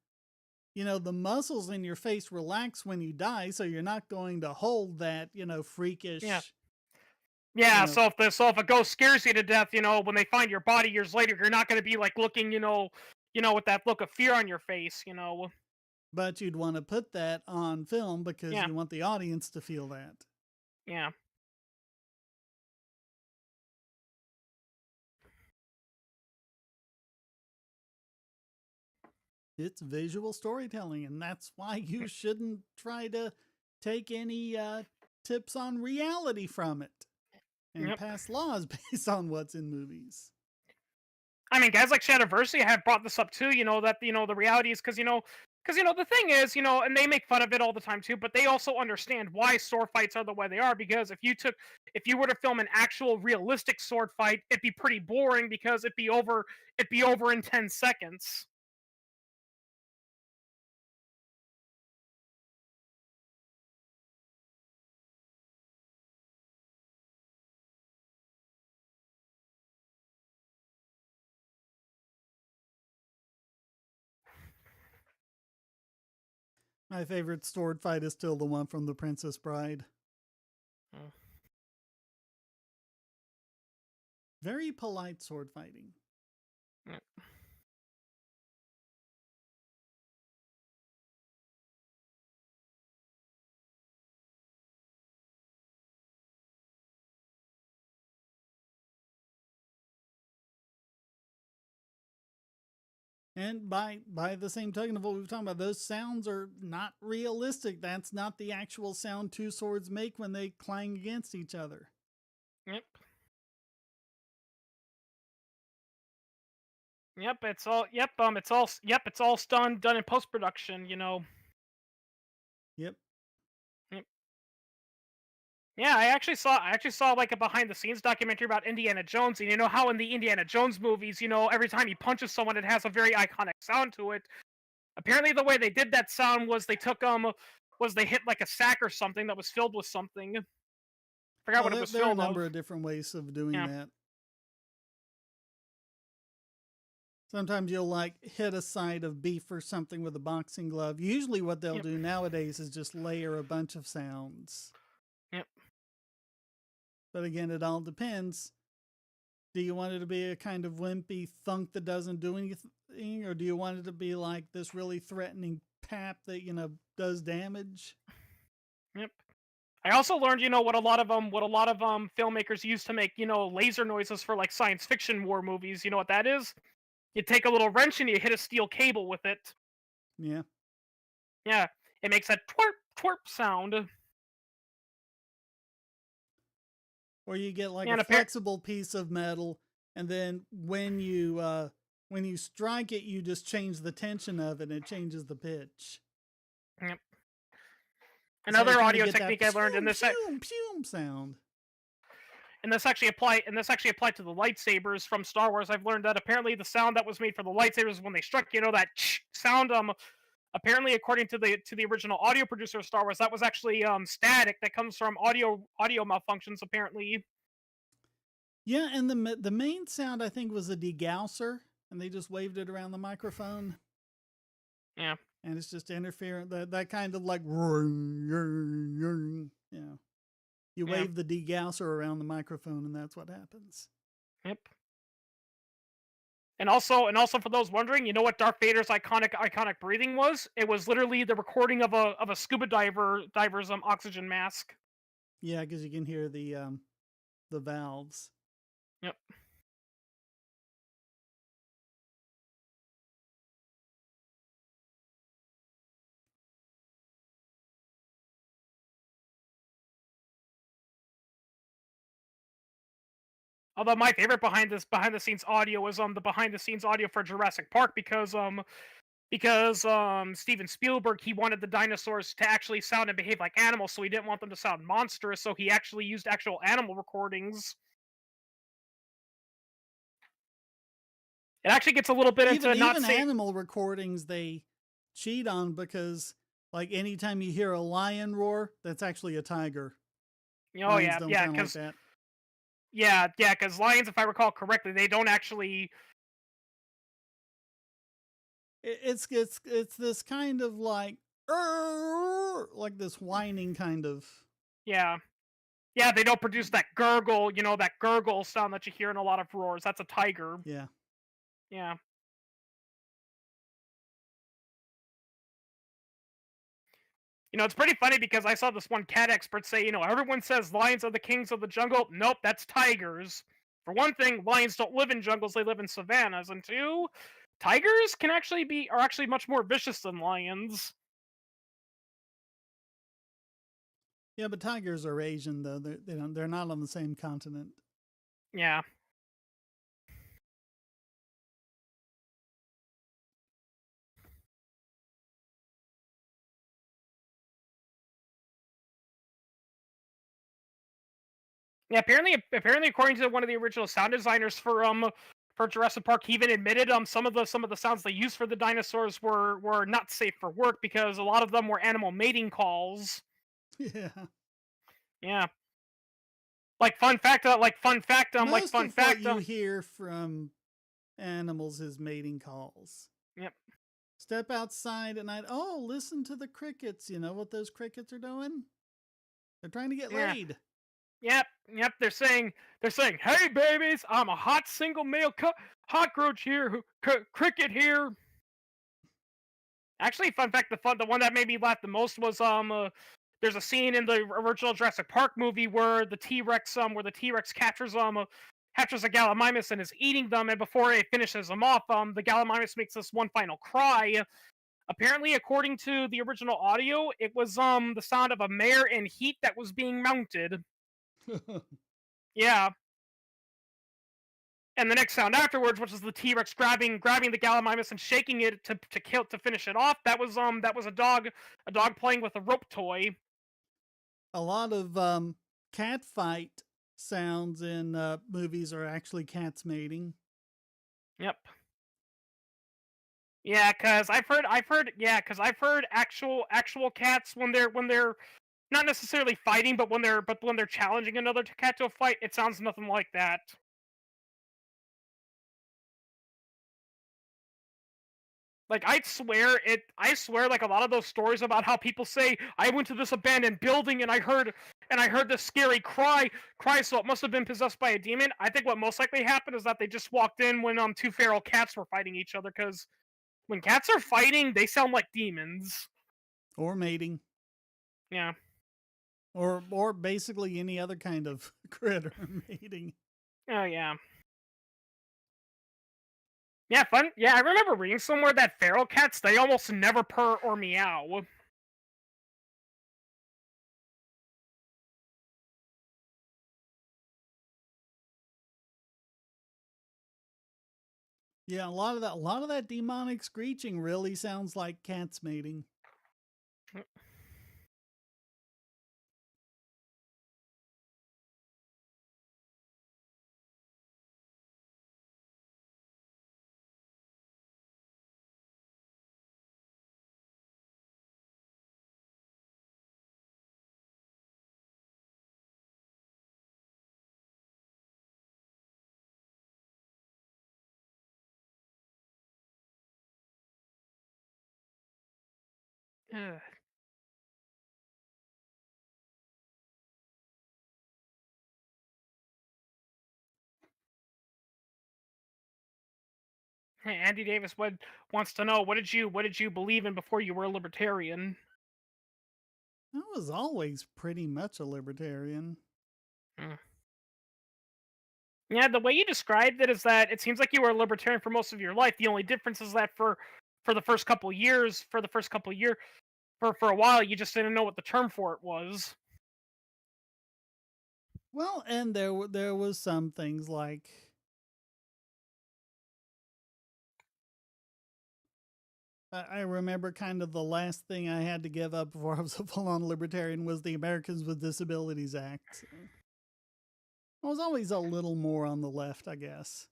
the muscles in your face relax when you die, so you're not going to hold that, freakish. Yeah. Yeah, so if a ghost scares you to death, when they find your body years later, you're not going to be like looking, with that look of fear on your face. But you'd want to put that on film because Yeah. you want the audience to feel that. Yeah. It's visual storytelling, and that's why you shouldn't try to take any tips on reality from it and Yep. pass laws based on what's in movies. I mean, guys like Shadowversity have brought this up too. That the reality is the thing is, and they make fun of it all the time too. But they also understand why sword fights are the way they are. Because if you were to film an actual realistic sword fight, it'd be pretty boring because it'd be over in 10 seconds. My favorite sword fight is still the one from The Princess Bride. Mm. Very polite sword fighting. Mm. And by the same token of what we've talked about, those sounds are not realistic. That's not the actual sound two swords make when they clang against each other. Yep. Yep, it's all it's all done in post production, you know. Yep. Yep. Yeah, I actually saw like a behind the scenes documentary about Indiana Jones, and you know how in the Indiana Jones movies, you know, every time he punches someone it has a very iconic sound to it. Apparently the way they did that sound was they hit like a sack or something that was filled with something. Forgot Oh, what it was there are a filled number of. of different ways of doing Yeah. that. Sometimes you'll like hit a side of beef or something with a boxing glove. Usually what they'll Yep. do nowadays is just layer a bunch of sounds. Yep. But again, it all depends. Do you want it to be a kind of wimpy thunk that doesn't do anything? Or do you want it to be like this really threatening pap that, does damage? Yep. I also learned, you know, what a lot of filmmakers use to make, you know, laser noises for like science fiction war movies. You know what that is? You take a little wrench and you hit a steel cable with it. Yeah. Yeah, it makes a twerp twerp sound. Or you get like Yeah, a and apparently, flexible piece of metal, and then when you strike it, you just change the tension of it and it changes the pitch. yep. That's how you Another kind of audio get that technique I learned pshum, pshum, pshum sound. and this actually applied to the lightsabers from Star Wars. I've learned that apparently the sound that was made for the lightsabers when they struck, you know, that sound. Apparently, according to the original audio producer of Star Wars, that was actually static that comes from audio malfunctions. Apparently, Yeah, and the main sound I think was a degausser, and they just waved it around the microphone, yeah, and it's just interference. That kind of like, you yeah, wave the degausser around the microphone, and that's what happens. yep. And also for those wondering, you know what Darth Vader's iconic breathing was? It was literally the recording of a scuba diver's oxygen mask. Yeah, because you can hear the valves. Yep. Although my favorite behind the scenes audio is the behind the scenes audio for Jurassic Park because Steven Spielberg, he wanted the dinosaurs to actually sound and behave like animals, so he didn't want them to sound monstrous, so he actually used actual animal recordings. It actually gets a little bit into not Even safe. animal recordings they cheat on, because like anytime you hear a lion roar, that's actually a tiger. Oh Lions yeah, don't yeah, sound like because that. because lions, if I recall correctly, they don't actually. It's this kind of like this whining kind of. Yeah, yeah, they don't produce that gurgle, you know, that gurgle sound that you hear in a lot of roars. That's a tiger. Yeah. Yeah. You know, it's pretty funny because I saw this one cat expert say, you know, everyone says lions are the kings of the jungle. Nope, that's tigers. For one thing, lions don't live in jungles, they live in savannas. And two, tigers are actually much more vicious than lions. Yeah, but tigers are Asian though. They're not on the same continent. Yeah. Yeah, apparently according to one of the original sound designers for Jurassic Park, he even admitted some of the sounds they used for the dinosaurs were not safe for work because a lot of them were animal mating calls. Yeah. Yeah. Like fun fact. Most of what you hear from animals is mating calls. Yep. Step outside at night. Oh, listen to the crickets. You know what those crickets are doing? They're trying to get Yeah. laid. Yep. They're saying, "Hey, babies, I'm a hot single male cockroach here, cricket here." Actually, fun fact: the one that made me laugh the most was there's a scene in the original Jurassic Park movie where the T-Rex captures a Gallimimus and is eating them, and before it finishes them off, the Gallimimus makes this one final cry. Apparently, according to the original audio, it was the sound of a mare in heat that was being mounted. Yeah. And the next sound afterwards, which is the T-Rex grabbing the Gallimimus and shaking it to finish it off, that was a dog playing with a rope toy. A lot of cat fight sounds in movies are actually cats mating. Yep. Yeah, cuz I've heard actual cats when they're not necessarily fighting, but when they're challenging another cat to a fight, it sounds nothing like that. Like I swear like a lot of those stories about how people say I went to this abandoned building and I heard this scary cry, so it must have been possessed by a demon. I think what most likely happened is that they just walked in when two feral cats were fighting each other, cuz when cats are fighting, they sound like demons. Or mating. Yeah. Or basically any other kind of critter mating. Oh yeah. Yeah, fun. Yeah, I remember reading somewhere that feral cats, they almost never purr or meow. Yeah, a lot of that demonic screeching really sounds like cats mating. Ugh. Hey, Andy Davis wants to know what did you believe in before you were a libertarian? I was always pretty much a libertarian. Hmm. Yeah, the way you described it is that it seems like you were a libertarian for most of your life. The only difference is that for the first couple years, for a while, you just didn't know what the term for it was. Well, and there was some things like I remember kind of the last thing I had to give up before I was a full-on libertarian was the Americans with Disabilities Act. So I was always a little more on the left, I guess.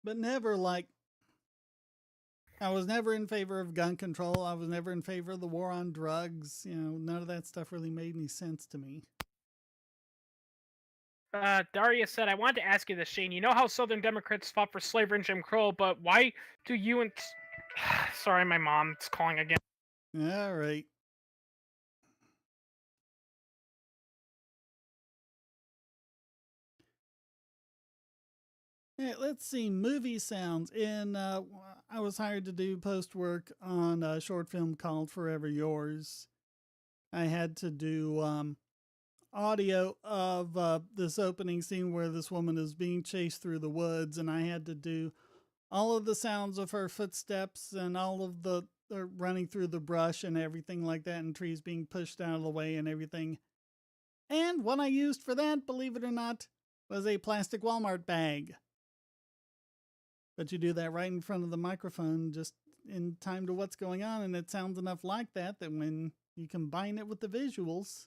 But never like I was never in favor of gun control. I was never in favor of the war on drugs. You know, none of that stuff really made any sense to me. Daria said, "I wanted to ask you this, Shane. You know how Southern Democrats fought for slavery and Jim Crow, but why do you and..." Sorry, my mom's calling again. All right. Hey, let's see. Movie sounds. I was hired to do post work on a short film called Forever Yours. I had to do audio of this opening scene where this woman is being chased through the woods, and I had to do all of the sounds of her footsteps and all of the running through the brush and everything like that, and trees being pushed out of the way and everything. And what I used for that, believe it or not, was a plastic Walmart bag. But you do that right in front of the microphone, just in time to what's going on, and it sounds enough like that that when you combine it with the visuals,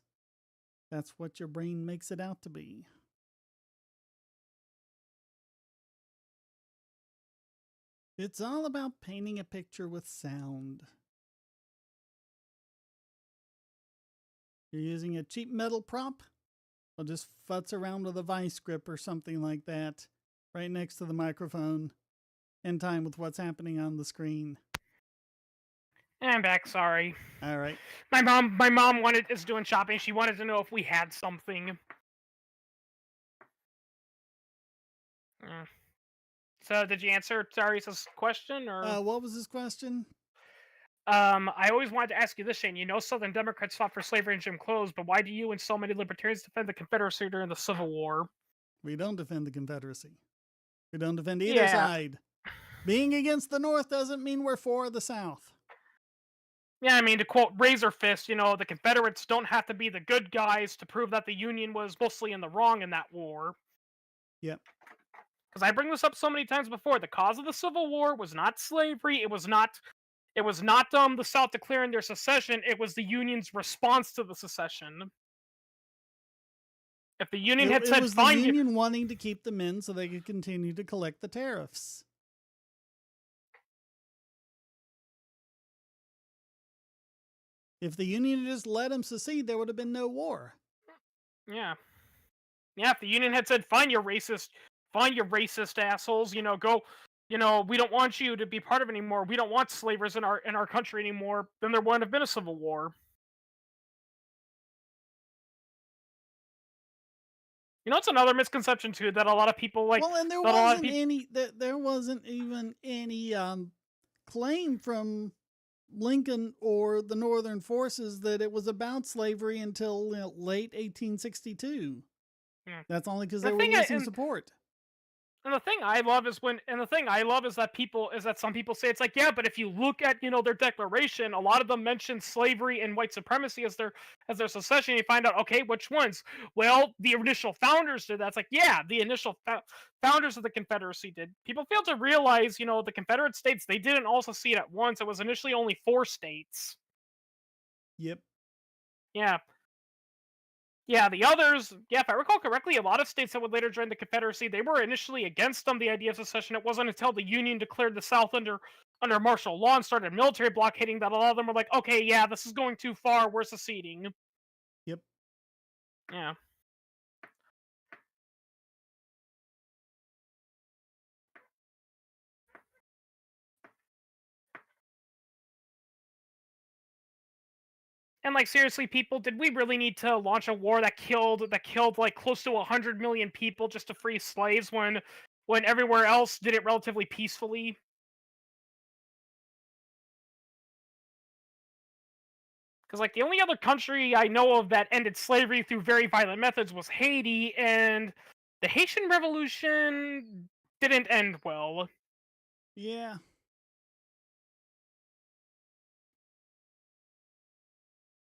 that's what your brain makes it out to be. It's all about painting a picture with sound. You're using a cheap metal prop? Well, just futz around with a vice grip or something like that right next to the microphone. in time with what's happening on the screen. I'm back. Sorry. All right. My mom is doing shopping. She wanted to know if we had something. Mm. So, did you answer Darius' question, or? What was his question? I always wanted to ask you this, Shane. You know, Southern Democrats fought for slavery and Jim Crows, but why do you and so many libertarians defend the Confederacy during the Civil War? We don't defend the Confederacy. We don't defend either Yeah. side. Being against the North doesn't mean we're for the South. Yeah, I mean, to quote Razor Fist, you know, the Confederates don't have to be the good guys to prove that the Union was mostly in the wrong in that war. Yep. Because I bring this up so many times before. The cause of the Civil War was not slavery. It was not the South declaring their secession. It was the Union's response to the secession. If the Union had It said, was the "Fine, Union wanting to keep them in so they could continue to collect the tariffs. If the Union had just let them secede, there would have been no war. yeah, if the Union had said, fine, you racist assholes, you know, go, you know, we don't want you to be part of it anymore. We don't want slavers in our country anymore," then there wouldn't have been a civil war. You know, it's another misconception too that a lot of people like. Well, and there That a lot of wasn't people. there wasn't even any claim from Lincoln or the Northern forces that it was about slavery until late 1862. Yeah. That's only because The they were thing, losing support. And the thing I love is that some people say it's like, yeah, but if you look at, you know, their declaration, a lot of them mention slavery and white supremacy as their secession. You find out, okay, which ones? Well, the initial founders did that. It's like, yeah, the initial founders of the Confederacy did. People fail to realize, you know, the Confederate States, they didn't all secede at once. It was initially only 4 states. Yep. Yeah. Yeah, the others, yeah, if I recall correctly, a lot of states that would later join the Confederacy, they were initially against the idea of secession. It wasn't until the Union declared the South under martial law and started military blockading that a lot of them were like, okay, yeah, this is going too far, we're seceding. Yep. Yeah. And like seriously, people, did we really need to launch a war that killed like close to 100 million people just to free slaves when everywhere else did it relatively peacefully? Because like the only other country I know of that ended slavery through very violent methods was Haiti, and the Haitian Revolution didn't end well. Yeah.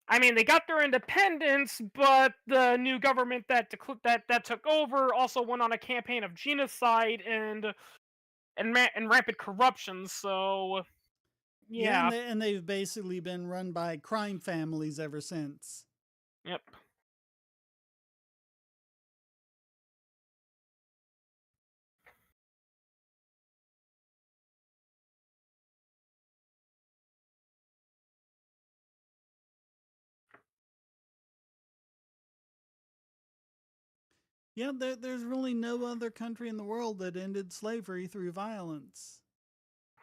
I mean, they got their independence, but the new government that took over also went on a campaign of genocide and rampant corruption. So Yeah, yeah, and they've basically been run by crime families ever since. yep. Yeah, there's really no other country in the world that ended slavery through violence.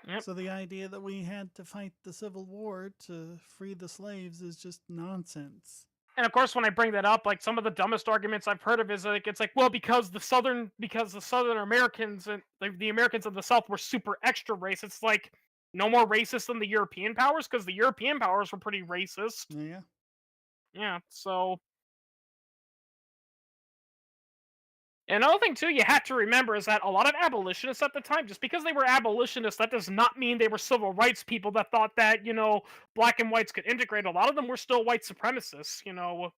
Yep. So the idea that we had to fight the Civil War to free the slaves is just nonsense. And of course, when I bring that up, like some of the dumbest arguments I've heard of is like it's like, well, because the Southern Americans and like the Americans of the South were super extra race. It's like no more racist than the European powers because the European powers were pretty racist. Yeah. Yeah. So and another thing too, you have to remember is that a lot of abolitionists at the time, just because they were abolitionists, that does not mean they were civil rights people that thought that, you know, black and whites could integrate. A lot of them were still white supremacists. You know,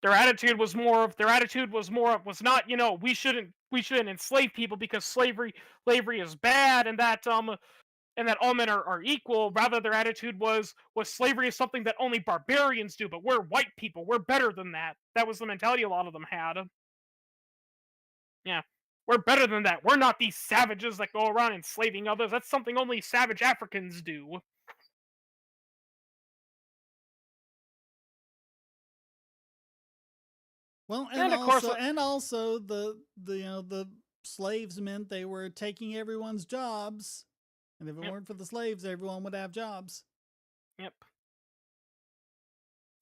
their attitude was not, you know, we shouldn't enslave people because slavery is bad, and that all men are equal. Rather, their attitude was slavery is something that only barbarians do, but we're white people, we're better than that. That was the mentality a lot of them had. Yeah, we're better than that. We're not these savages that go around enslaving others. That's something only savage Africans do. Well, And of course, and also the slaves meant they were taking everyone's jobs. And if it Yep. weren't for the slaves, everyone would have jobs. Yep.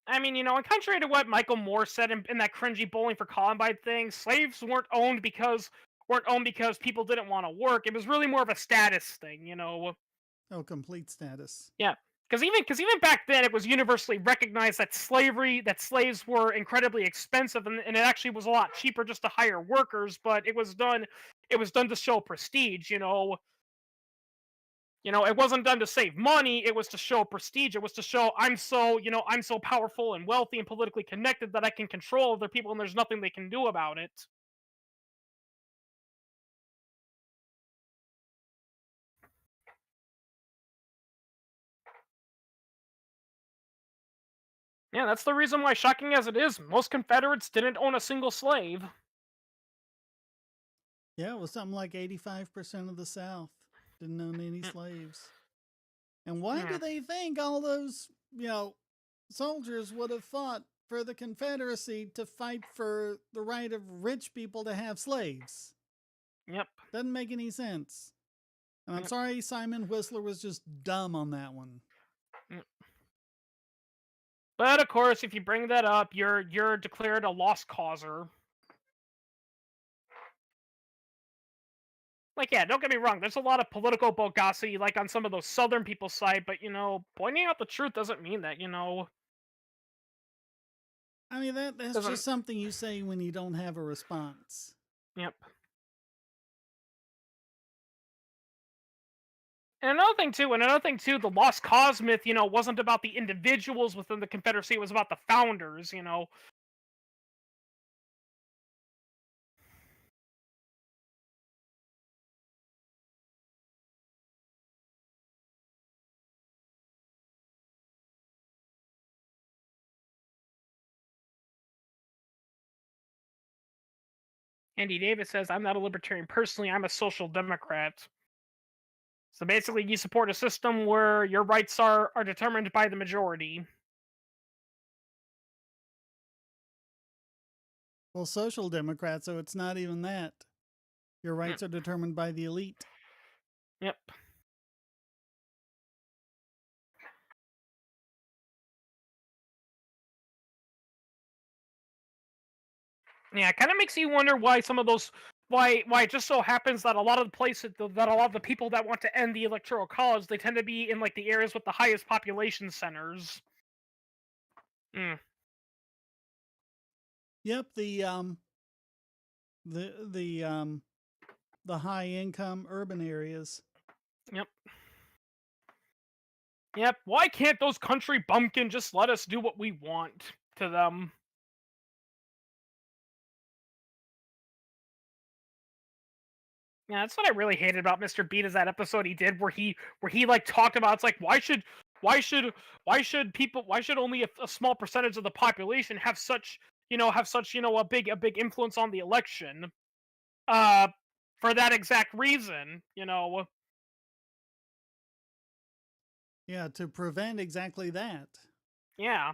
I mean, and contrary to what Michael Moore said in that cringy Bowling for Columbine thing, slaves weren't owned because people didn't want to work. It was really more of a status thing, Oh, complete status. Yeah, because even back then, it was universally recognized that slaves were incredibly expensive, and it actually was a lot cheaper just to hire workers. But it was done to show prestige. It wasn't done to save money. It was to show prestige. It was to show I'm so powerful and wealthy and politically connected that I can control other people, and there's nothing they can do about it. Yeah, that's the reason why, shocking as it is, most Confederates didn't own a single slave. Yeah, it was something like 85% of the South didn't own any slaves. And why do Yeah. they think all those, soldiers would have fought for the Confederacy to fight for the right of rich people to have slaves? Yep. Doesn't make any sense. And I'm Yep. sorry Simon Whistler was just dumb on that one. Yep. But of course, if you bring that up, you're declared a lost causer. Like, yeah, don't get me wrong. There's a lot of political bogasity, like on some of those Southern people's side, but pointing out the truth doesn't mean that. I mean, that's Doesn't. just something you say when you don't have a response. Yep. And another thing too, the lost cause myth, wasn't about the individuals within the Confederacy. It was about the founders. Andy Davis says, "I'm not a libertarian personally. I'm a social democrat." So basically, you support a system where your rights are determined by the majority. Well, social democrat, so it's not even that. Your rights are determined by the elite. Yep. Yeah, it kind of makes you wonder why some of those why it just so happens that a lot of the people that want to end the electoral college, they tend to be in like the areas with the highest population centers. Mm, Yep, the high income urban areas. yep. Yep. Why can't those country bumpkins just let us do what we want to them? Yeah, that's what I really hated about Mr. Beat is that episode he did where he like talked about it's like why should only a small percentage of the population have such a big influence on the election uh for that exact reason. Yeah, to prevent exactly that. Yeah,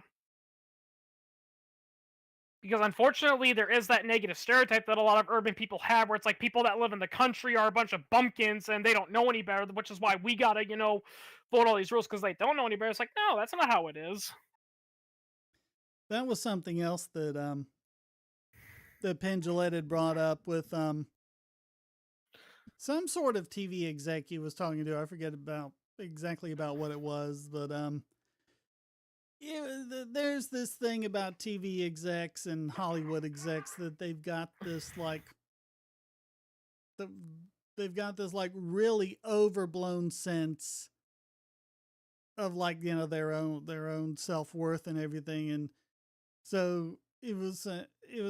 because unfortunately there is that negative stereotype that a lot of urban people have where it's like people that live in the country are a bunch of bumpkins and they don't know any better, which is why we gotta vote all these rules because they don't know any better. It's like, no, that's not how it is. That was something else that Pendulette had brought up with some sort of TV exec he was talking to. I forget exactly about what it was, but there's this thing about TV execs and Hollywood execs that they've got this like really overblown sense of like their own self-worth and everything. And so it was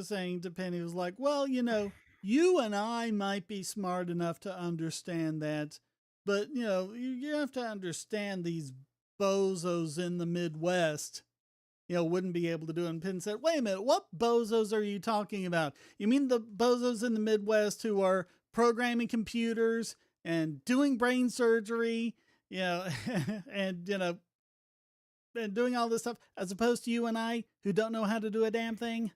saying to Penny, it was like, well, you and I might be smart enough to understand that, but you have to understand these bozos in the Midwest, wouldn't be able to do it. And Penn said, wait a minute, what bozos are you talking about? You mean the bozos in the Midwest who are programming computers and doing brain surgery, and and doing all this stuff, as opposed to you and I who don't know how to do a damn thing?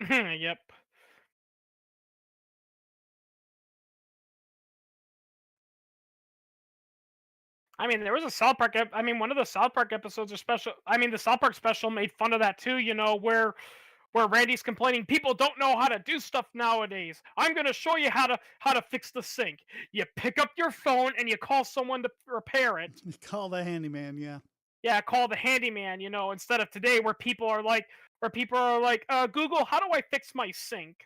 Yep. I mean, there was a South Park. I mean, one of the South Park episodes are special. I mean, the South Park special made fun of that too. Where Randy's complaining people don't know how to do stuff nowadays. I'm gonna show you how to fix the sink. You pick up your phone and you call someone to repair it. Call the handyman, yeah. Yeah, call the handyman. Instead of today where people are like, Google, how do I fix my sink?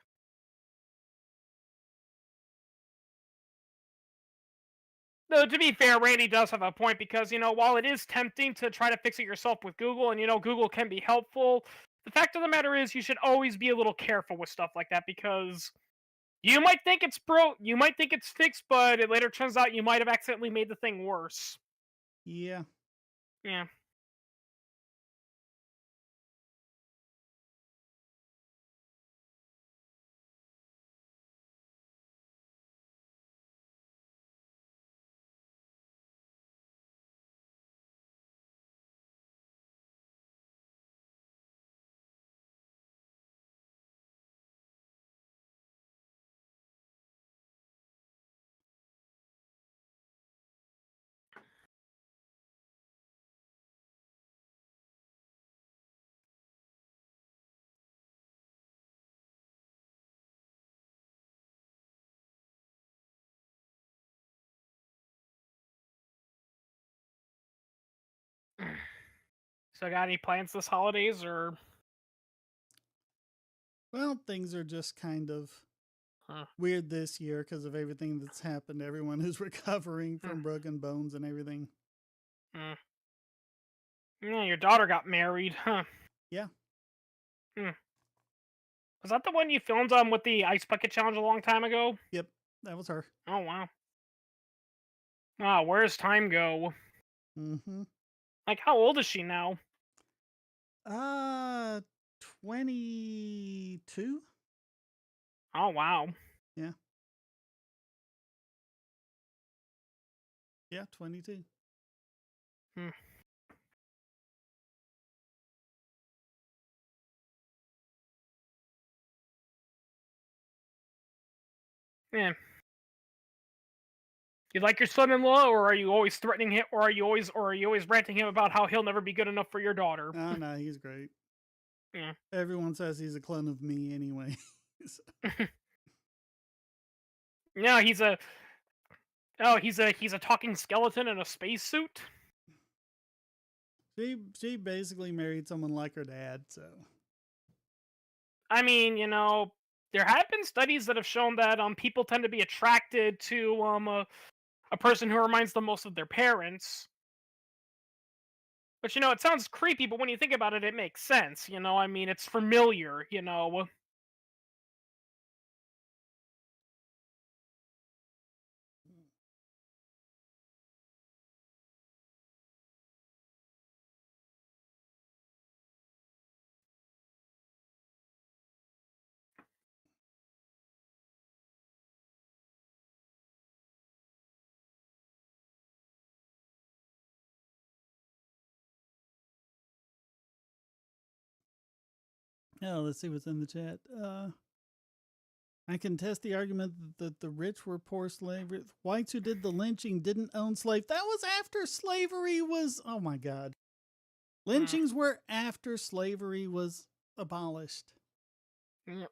Though to be fair, Randy does have a point because while it is tempting to try to fix it yourself with Google, and Google can be helpful, the fact of the matter is you should always be a little careful with stuff like that because you might think it's you might think it's fixed, but it later turns out you might have accidentally made the thing worse. Yeah. Yeah. So, got any plans this holidays or? Well, things are just kind of Huh. weird this year because of everything that's happened. Everyone who's recovering from broken bones and everything. Hmm. Yeah, your daughter got married, huh? Yeah. Hmm. Was that the one you filmed with the ice bucket challenge a long time ago? Yep. That was her. Oh wow. Wow, where's time go? Mm-hmm. Like, how old is she now? Uh, 22? Oh wow. Yeah. Yeah, 22. Hmm. Yeah. You like your son-in-law, or are you always threatening him, or are you always ranting him about how he'll never be good enough for your daughter? Oh, no, he's great. Yeah. Everyone says he's a clone of me anyway. No, he's a talking skeleton in a spacesuit. She basically married someone like her dad, so. I mean, there have been studies that have shown that people tend to be attracted to a person who reminds them most of their parents. But it sounds creepy, but when you think about it, it makes sense. I mean, it's familiar. Oh, let's see what's in the chat. I can test the argument that the rich were poor slaves. Whites who did the lynching didn't own slaves. That was after slavery was. Oh my God. Lynchings were after slavery was abolished. Yep.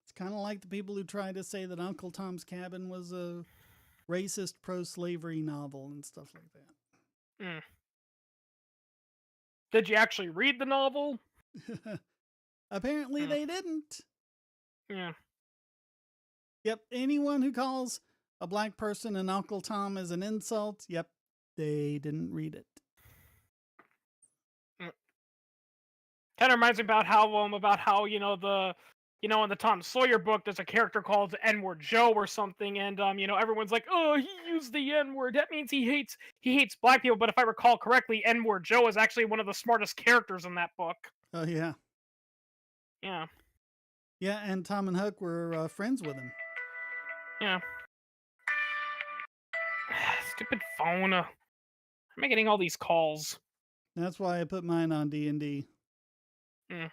It's kind of like the people who try to say that Uncle Tom's Cabin was a racist pro-slavery novel and stuff like that. Mm. Did you actually read the novel? Apparently they didn't. Yeah. Yep, anyone who calls a black person an Uncle Tom is an insult. Yep, they didn't read it. Kind of reminds me about how in the Tom Sawyer book there's a character called N-word Joe or something, and everyone's like, oh, he used the N-word, that means he hates black people. But if I recall correctly, N-word Joe is actually one of the smartest characters in that book. Oh yeah. Yeah. Yeah, and Tom and Huck were friends with him. Yeah. Stupid phone. How am I getting all these calls? That's why I put mine on D&D. Mm.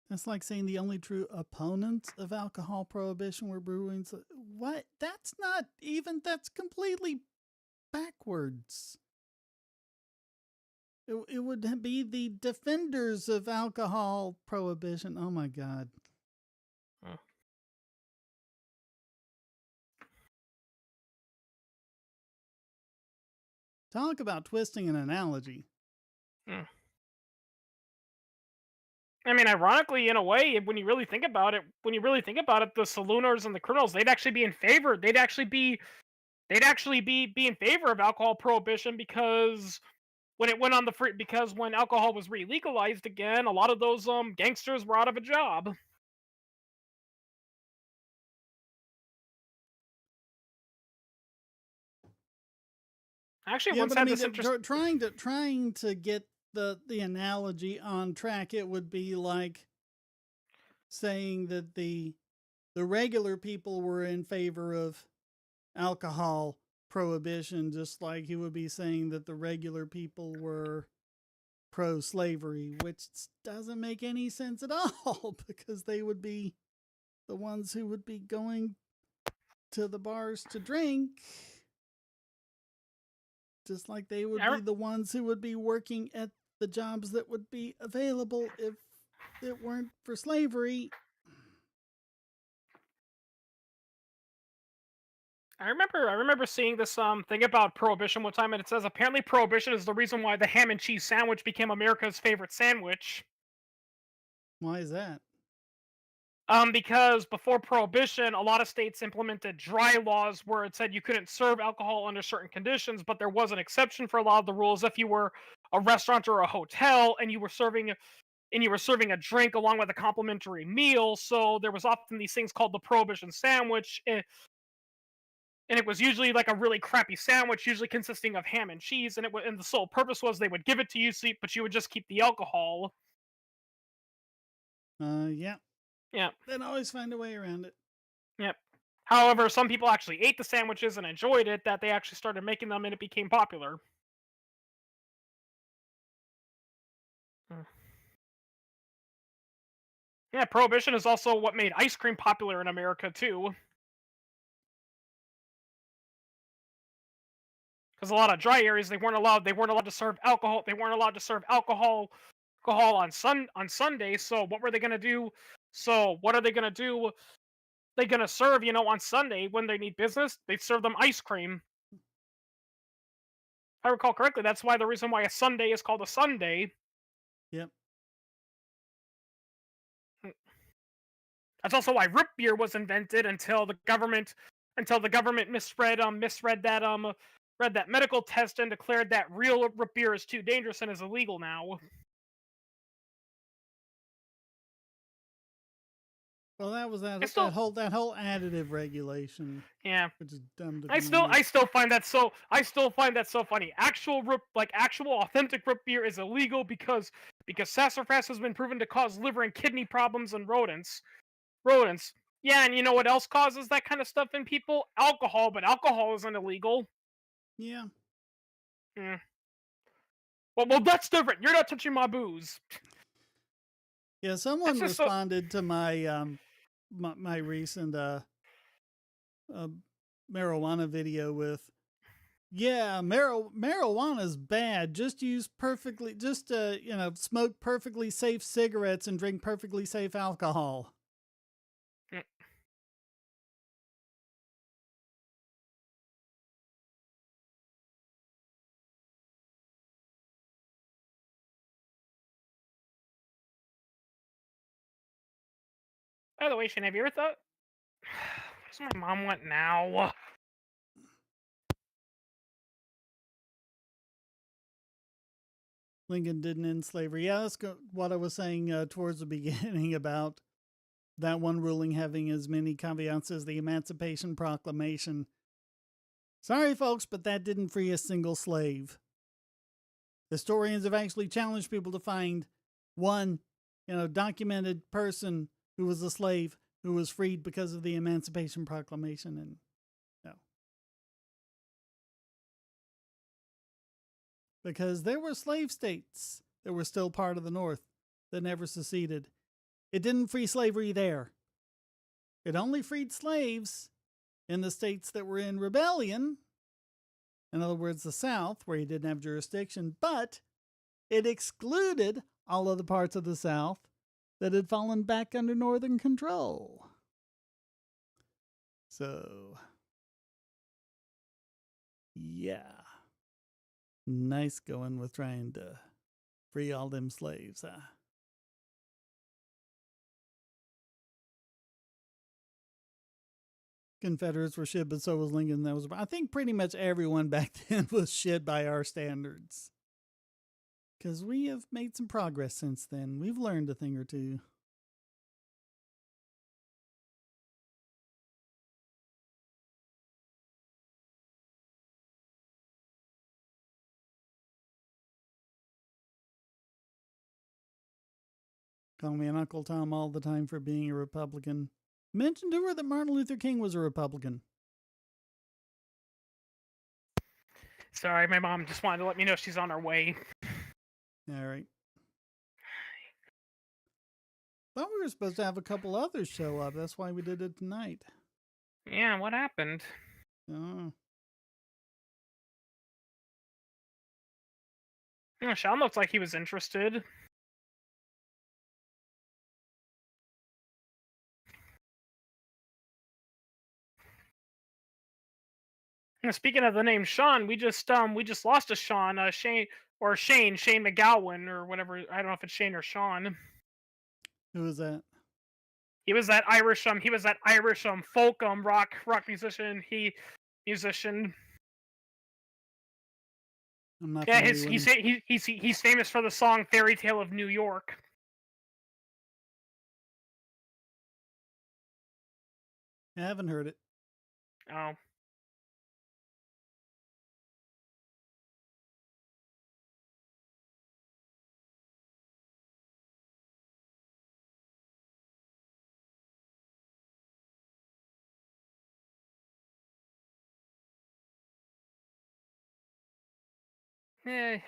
That's like saying the only true opponents of alcohol prohibition were brewing. What? That's not even, that's completely backwards. It would be the defenders of alcohol prohibition. Oh my God. Mm. Talk about twisting an analogy. Mm. I mean, ironically, in a way, when you really think about it, the salooners and the criminals, they'd actually be in favor. They'd actually be in favor of alcohol prohibition because when it went on the free, because when alcohol was re-legalized again, a lot of those gangsters were out of a job. I actually Yeah, once but I had mean, this interest. trying to get the analogy on track, it would be like saying that the regular people were in favor of alcohol prohibition, just like he would be saying that the regular people were pro-slavery, which doesn't make any sense at all because they would be the ones who would be going to the bars to drink, just like they would be the ones who would be working at the jobs that would be available if it weren't for slavery. I remember seeing this thing about prohibition one time, and it says apparently prohibition is the reason why the ham and cheese sandwich became America's favorite sandwich. Why is that? Because before prohibition, a lot of states implemented dry laws where it said you couldn't serve alcohol under certain conditions, but there was an exception for a lot of the rules if you were a restaurant or a hotel and you were serving a drink along with a complimentary meal. So there was often these things called the prohibition sandwich, and it was usually like a really crappy sandwich, usually consisting of ham and cheese, and and the sole purpose was they would give it to you, but you would just keep the alcohol. Yeah. Yeah, They'd always find a way around it. yep. However, some people actually ate the sandwiches and enjoyed it, that they actually started making them and it became popular. Mm. Yeah, prohibition is also what made ice cream popular in America too. Because a lot of dry areas they weren't allowed to serve alcohol. They weren't allowed to serve alcohol on Sundays. So what were they gonna do? So what are they gonna do? They gonna serve, on Sunday when they need business? They serve them ice cream. If I recall correctly, that's why the reason why a Sunday is called a Sunday. Yep. Mm. That's also why root beer was invented until the government read that medical test and declared that real root beer is too dangerous and is illegal now. Well, that was I still, that whole additive regulation, yeah. which is dumb to I me. still find that so funny. Actual authentic root beer is illegal because sassafras has been proven to cause liver and kidney problems in rodents. Rodents. Yeah, and you know what else causes that kind of stuff in people? Alcohol, but alcohol isn't illegal. Yeah. Mm. Well, that's different. You're not touching my booze. Yeah, someone That's just responded to my my recent marijuana video with, yeah, marijuana's bad. Just smoke perfectly safe cigarettes and drink perfectly safe alcohol. Mm. By the way, Shane, have you ever thought? Where's my mom went now? Lincoln didn't end slavery. Yeah, that's what I was saying towards the beginning about that one ruling having as many caveats as the Emancipation Proclamation. Sorry, folks, but that didn't free a single slave. Historians have actually challenged people to find one, documented person who was a slave who was freed because of the Emancipation Proclamation. And no. Because there were slave states that were still part of the North that never seceded. It didn't free slavery there. It only freed slaves in the states that were in rebellion. In other words, the South, where you didn't have jurisdiction, but it excluded all of the parts of the South that had fallen back under Northern control. So, yeah. Nice going with trying to free all them slaves, huh? Confederates were shit, but so was Lincoln. I think pretty much everyone back then was shit by our standards. Because we have made some progress since then. We've learned a thing or two. Call me an Uncle Tom all the time for being a Republican. Mention to her that Martin Luther King was a Republican. Sorry, my mom just wanted to let me know she's on her way. All right. Thought we were supposed to have a couple others show up. That's why we did it tonight. Yeah, what happened? Oh. Sean looks like he was interested. Speaking of the name Sean, we just lost a Sean, Shane McGowan or whatever. I don't know if it's Shane or Sean. Who was that? He was that Irish folk rock musician. Musician. I'm not Yeah, familiar with him. he's famous for the song "Fairy Tale of New York." I haven't heard it. Oh.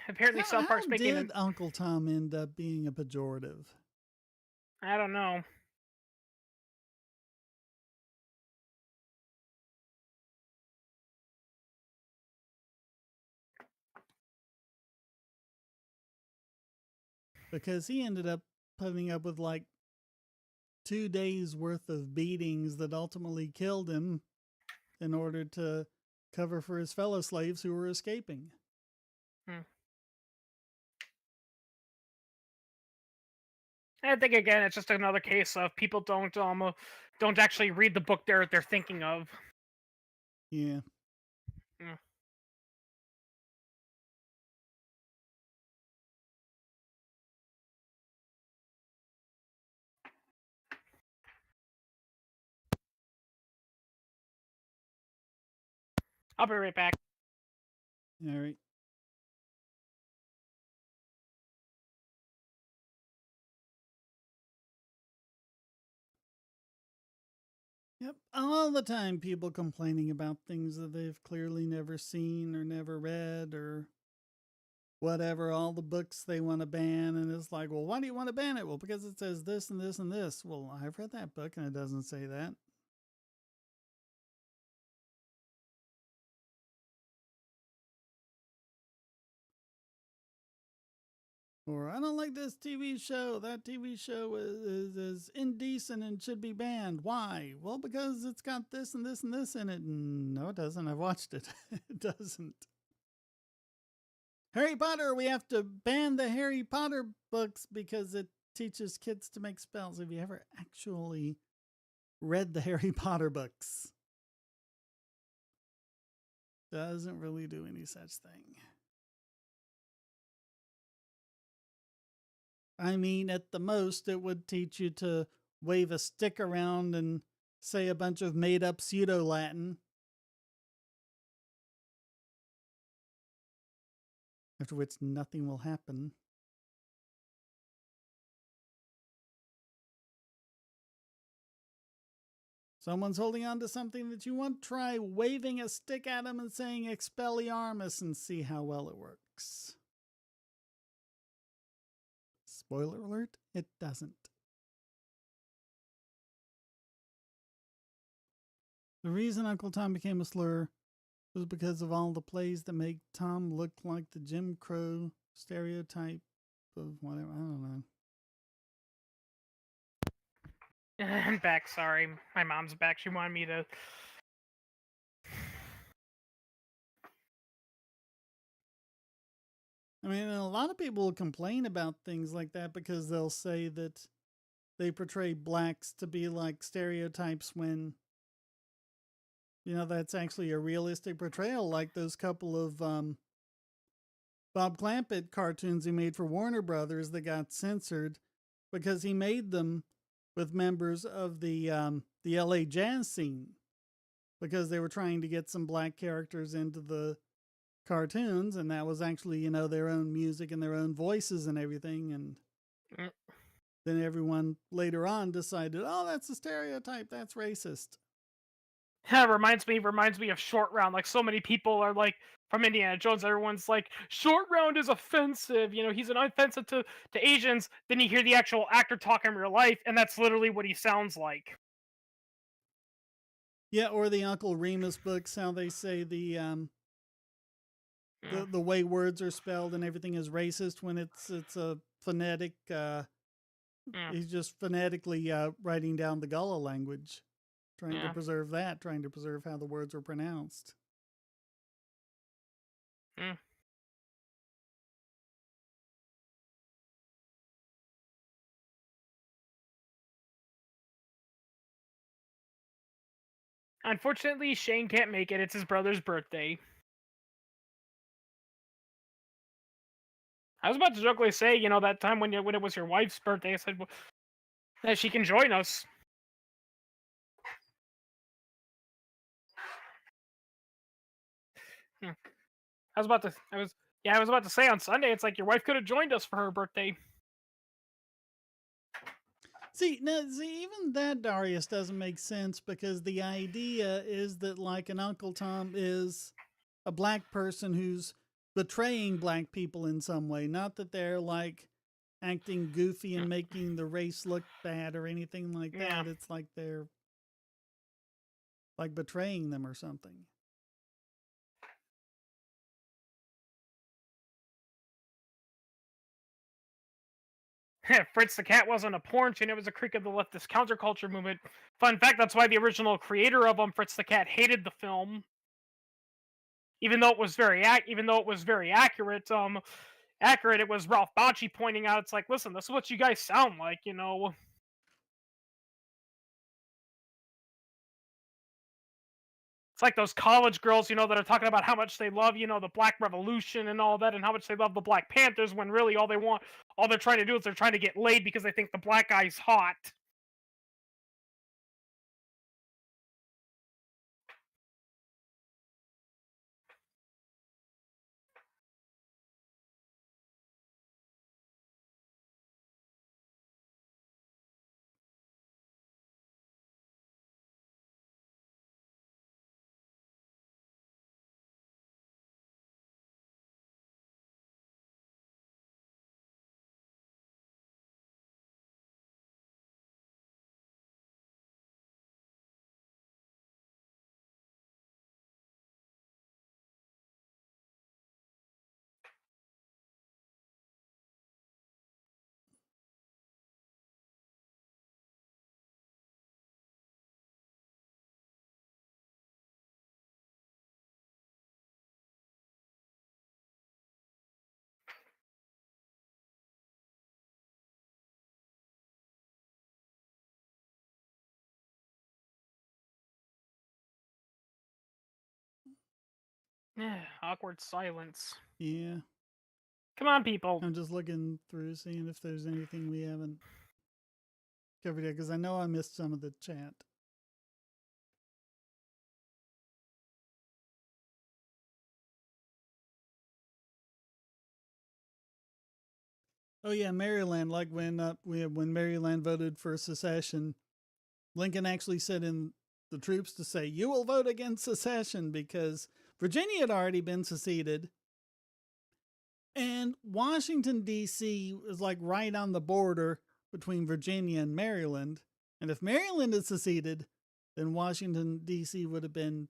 Apparently South Park's How making did Uncle Tom end up being a pejorative? I don't know. Because he ended up putting up with like 2 days worth of beatings that ultimately killed him in order to cover for his fellow slaves who were escaping. I think again, it's just another case of people don't actually read the book they're thinking of. Yeah. I'll be right back. All right. Yep. All the time people complaining about things that they've clearly never seen or never read or whatever, all the books they want to ban. And it's like, well, why do you want to ban it? Well, because it says this and this and this. Well, I've read that book and it doesn't say that. Or I don't like this TV show. That TV show is indecent and should be banned. Why? Well, because it's got this and this and this in it. No, it doesn't. I've watched it. It doesn't. Harry Potter, we have to ban the Harry Potter books because it teaches kids to make spells. Have you ever actually read the Harry Potter books? Doesn't really do any such thing. I mean, at the most, it would teach you to wave a stick around and say a bunch of made up pseudo Latin. After which nothing will happen. Someone's holding on to something that you want, try waving a stick at them and saying Expelliarmus and see how well it works. Spoiler alert, it doesn't. The reason Uncle Tom became a slur was because of all the plays that make Tom look like the Jim Crow stereotype of whatever. I don't know. I'm back. Sorry, my mom's back. She wanted me to. I mean, a lot of people will complain about things like that because they'll say that they portray blacks to be like stereotypes when, you know, that's actually a realistic portrayal, like those couple of Bob Clampett cartoons he made for Warner Brothers that got censored because he made them with members of the LA jazz scene because they were trying to get some black characters into the cartoons, and that was actually, you know, their own music and their own voices and everything. And then everyone later on decided, oh, that's a stereotype, that's racist. Yeah, reminds me of Short Round. Like, so many people are like, from Indiana Jones, everyone's like, Short Round is offensive. You know, he's an offensive to Asians. Then you hear the actual actor talk in real life, and that's literally what he sounds like. Yeah, or the Uncle Remus books, how they say the way words are spelled and everything is racist when it's a phonetic. He's just phonetically writing down the Gullah language, trying to preserve that, trying to preserve how the words were pronounced. Unfortunately, Shane can't make it. It's his brother's birthday. I was about to jokingly say, you know, that time when it was your wife's birthday, I said, well, that she can join us. I was about to say on Sunday, it's like your wife could have joined us for her birthday. See, even that, Darius, doesn't make sense because the idea is that, like, an Uncle Tom is a black person who's betraying black people in some way, not that they're like acting goofy and making the race look bad or anything like that. It's like they're like betraying them or something. Fritz the Cat wasn't a porn tune, it was a creak of the leftist counterculture movement. Fun fact, that's why the original creator of Fritz the Cat, hated the film. Even though it was very accurate, it was Ralph Bakshi pointing out, it's like, listen, this is what you guys sound like, you know. It's like those college girls, you know, that are talking about how much they love, you know, the Black Revolution and all that, and how much they love the Black Panthers, when really all they're trying to do is they're trying to get laid because they think the black guy's hot. Awkward silence. Yeah. Come on, people. I'm just looking through, seeing if there's anything we haven't covered yet, because I know I missed some of the chat. Oh yeah, Maryland. Like when Maryland voted for secession, Lincoln actually said in the troops to say, you will vote against secession, because Virginia had already been seceded. And Washington, D.C. was like right on the border between Virginia and Maryland. And if Maryland had seceded, then Washington, D.C. would have been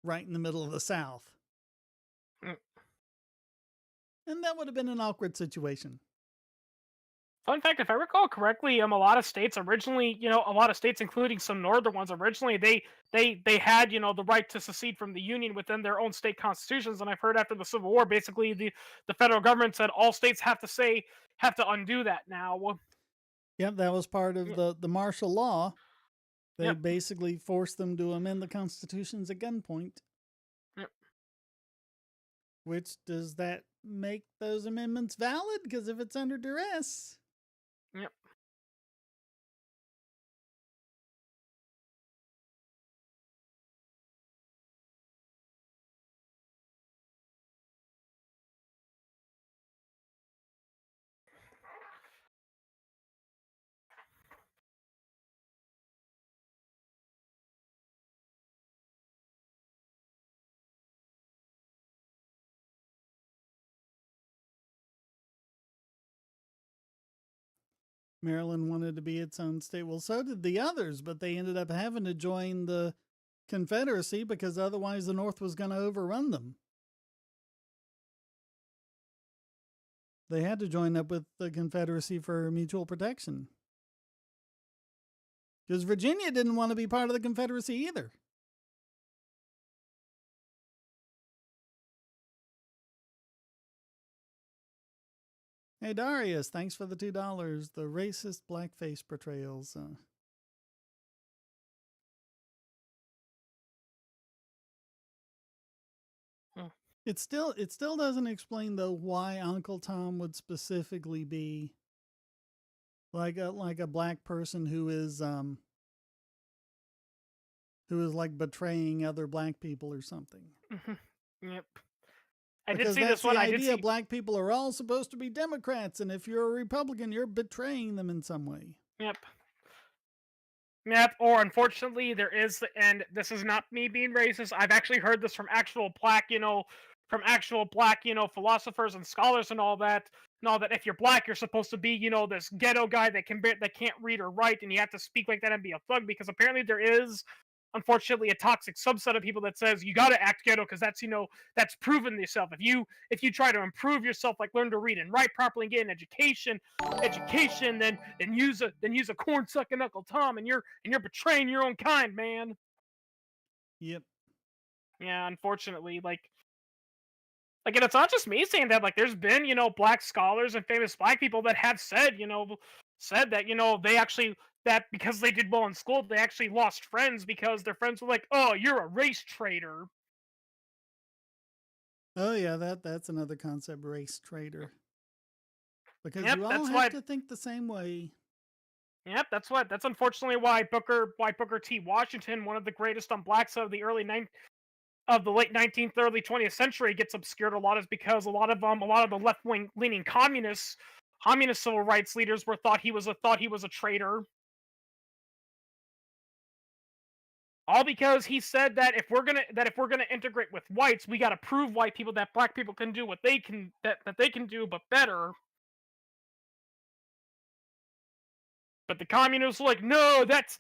right in the middle of the South. Mm. And that would have been an awkward situation. Fun fact, if I recall correctly, a lot of states originally, a lot of states, including some northern ones, originally they had, the right to secede from the Union within their own state constitutions. And I've heard after the Civil War, basically the federal government said all states have to undo that now. Yep, that was part of the martial law. They Yep. basically forced them to amend the constitutions at gunpoint. Yep. Which, does that make those amendments valid? Because if it's under duress. Yep. Maryland wanted to be its own state. Well, so did the others, but they ended up having to join the Confederacy because otherwise the North was going to overrun them. They had to join up with the Confederacy for mutual protection. Because Virginia didn't want to be part of the Confederacy either. Hey, Darius, thanks for the $2. The racist blackface portrayals. It still doesn't explain, though, why Uncle Tom would specifically be like a black person who is like betraying other black people or something. Yep. I Because did see that's this one. the I did idea. see. Black people are all supposed to be Democrats, and if you're a Republican, you're betraying them in some way. Yep. Yep. Or unfortunately, there is, and this is not me being racist. I've actually heard this from actual black, philosophers and scholars and all that. That if you're black, you're supposed to be, this ghetto guy that can't read or write, and you have to speak like that and be a thug, because apparently there is, unfortunately, a toxic subset of people that says you got to act ghetto because that's proven yourself. If you try to improve yourself, like learn to read and write properly and get an education, then use a corn sucking Uncle Tom, and you're betraying your own kind, man. Yep. Yeah, unfortunately, and it's not just me saying that. Like, there's been, black scholars and famous black people that have said that, they actually, that because they did well in school, they actually lost friends because their friends were like, "Oh, you're a race traitor." Oh yeah, that's another concept, race traitor. Because Yep, you all that's have why. to think the same way. Yep, that's unfortunately why Booker T. Washington, one of the greatest on blacks of the late 19th, early 20th century, gets obscured a lot, is because a lot of the leaning communist civil rights leaders thought he was a traitor. All because he said that if we're gonna integrate with whites, we got to prove white people that black people can do what they can do, but better. But the communists were like, no, that's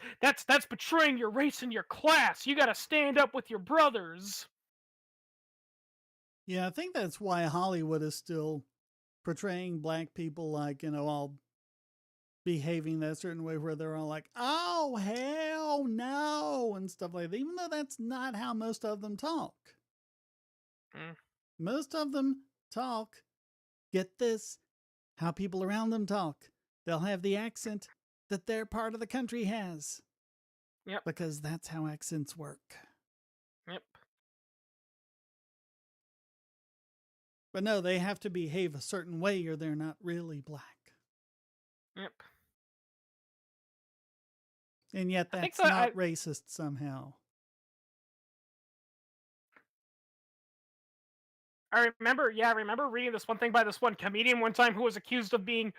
betraying your race and your class. You got to stand up with your brothers. Yeah, I think that's why Hollywood is still portraying black people like, all behaving that certain way, where they're all like, oh, hell no, and stuff like that, even though that's not how most of them talk. Most of them talk, get this, how people around them talk. They'll have the accent that their part of the country has. Yep. Because that's how accents work. Yep. But no, they have to behave a certain way or they're not really black. Yep. And yet that's not racist somehow. I remember reading this one thing by this one comedian one time who was accused of being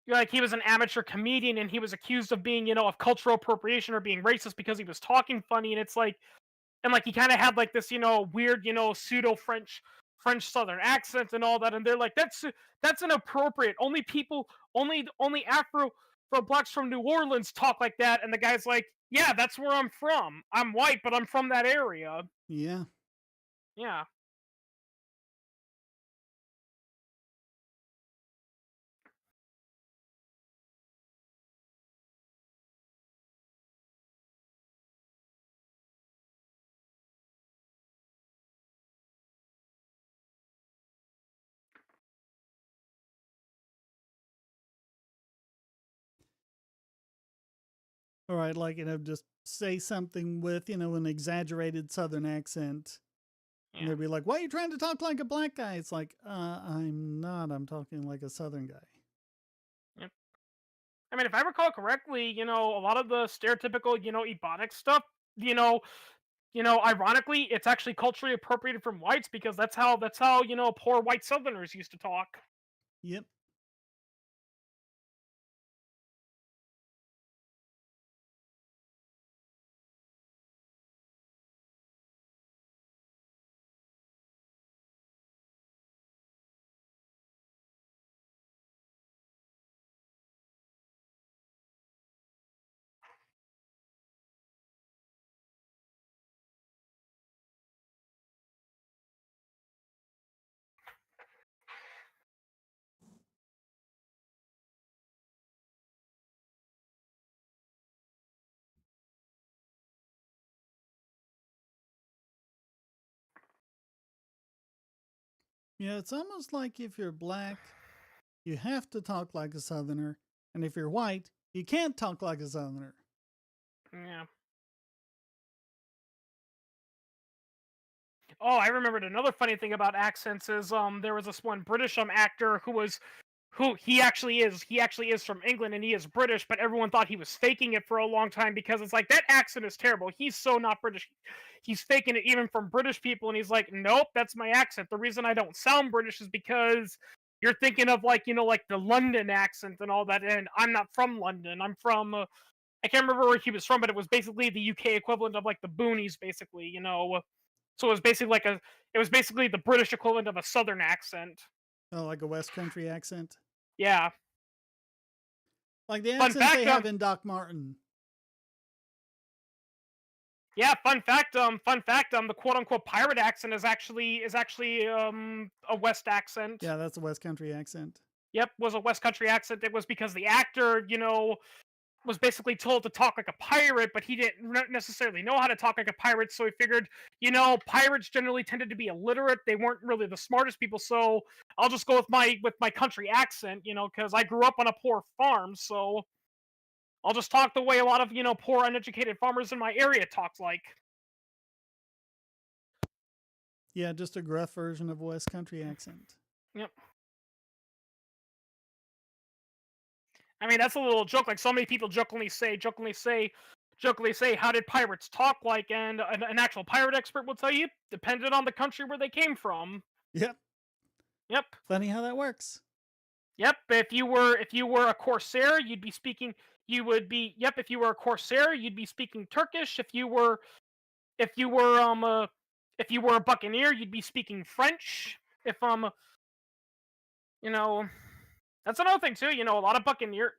like he was an amateur comedian and he was accused of being, of cultural appropriation or being racist because he was talking funny, and it's like, and like he kind of had like this, weird, pseudo French Southern accent and all that, and they're like, that's inappropriate. Only people, only Afro for blacks from New Orleans talk like that, and the guy's like, yeah, that's where I'm from. I'm white, but I'm from that area. Yeah. Yeah. All right, like, just say something with, an exaggerated Southern accent. And Yeah. they'd be like, why are you trying to talk like a black guy? It's like, I'm not. I'm talking like a Southern guy. Yep. I mean, if I recall correctly, a lot of the stereotypical, ebonic stuff, you know, ironically, it's actually culturally appropriated from whites because that's how poor white Southerners used to talk. Yep. Yeah, it's almost like if you're black, you have to talk like a Southerner. And if you're white, you can't talk like a Southerner. Yeah. Oh, I remembered another funny thing about accents is there was this one British actor who he actually is from England and he is British, but everyone thought he was faking it for a long time because it's like that accent is terrible. He's so not British. He's faking it even from British people, and he's like, nope, that's my accent. The reason I don't sound British is because you're thinking of like like the London accent and all that, and I'm not from London. I'm from I can't remember where he was from, but it was basically the UK equivalent of like the boonies, basically. So it was basically the British equivalent of a Southern accent. Oh, like a West Country accent. Yeah. Like the Fun accent they fact, have in Doc Martin. yeah, the quote unquote pirate accent is actually a West accent. Yeah, that's a West Country accent. Yep, was a West Country accent. It was because the actor, was basically told to talk like a pirate, but he didn't necessarily know how to talk like a pirate, so he figured, pirates generally tended to be illiterate. They weren't really the smartest people, so I'll just go with my country accent, because I grew up on a poor farm, so I'll just talk the way a lot of, poor uneducated farmers in my area talk like. Yeah, just a gruff version of a West Country accent. Yep. I mean, that's a little joke. Like so many people jokingly say, how did pirates talk like? And an actual pirate expert will tell you, depended on the country where they came from. Yep. Yep. Funny how that works. Yep. If you were a corsair, you'd be speaking. You would be. Yep. If you were a corsair, you'd be speaking Turkish. If you were if you were a buccaneer, you'd be speaking French. If you know, That's another thing too. A lot of buccaneer.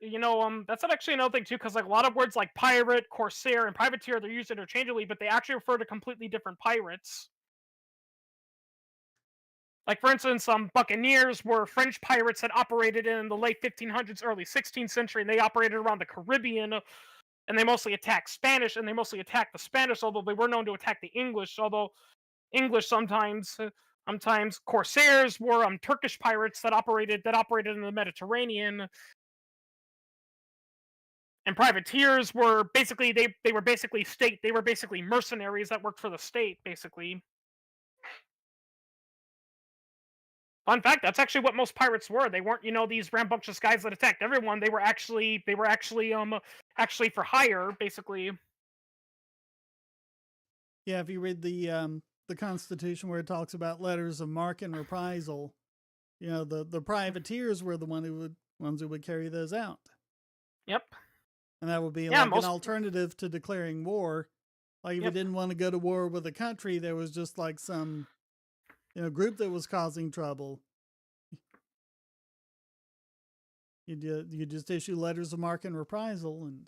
That's actually another thing too, because like a lot of words like pirate, corsair, and privateer, they're used interchangeably, but they actually refer to completely different pirates. Like for instance, buccaneers were French pirates that operated in the late 1500s, early 16th century, and they operated around the Caribbean, and they mostly attacked Spanish, and they mostly attacked the Spanish, although they were known to attack the English. Although English sometimes corsairs were Turkish pirates that operated in the Mediterranean. And privateers were basically they were basically mercenaries that worked for the state, basically. Fun fact, that's actually what most pirates were. They weren't, these rambunctious guys that attacked everyone. They were actually for hire, basically. Yeah, if you read the Constitution where it talks about letters of marque and reprisal, the privateers were the one who ones who would carry those out. Yep. And that would be Yeah, like an most. alternative to declaring war. Like if you Yep. didn't want to go to war with a country, there was just like some, group that was causing trouble. You just issue letters of marque and reprisal, and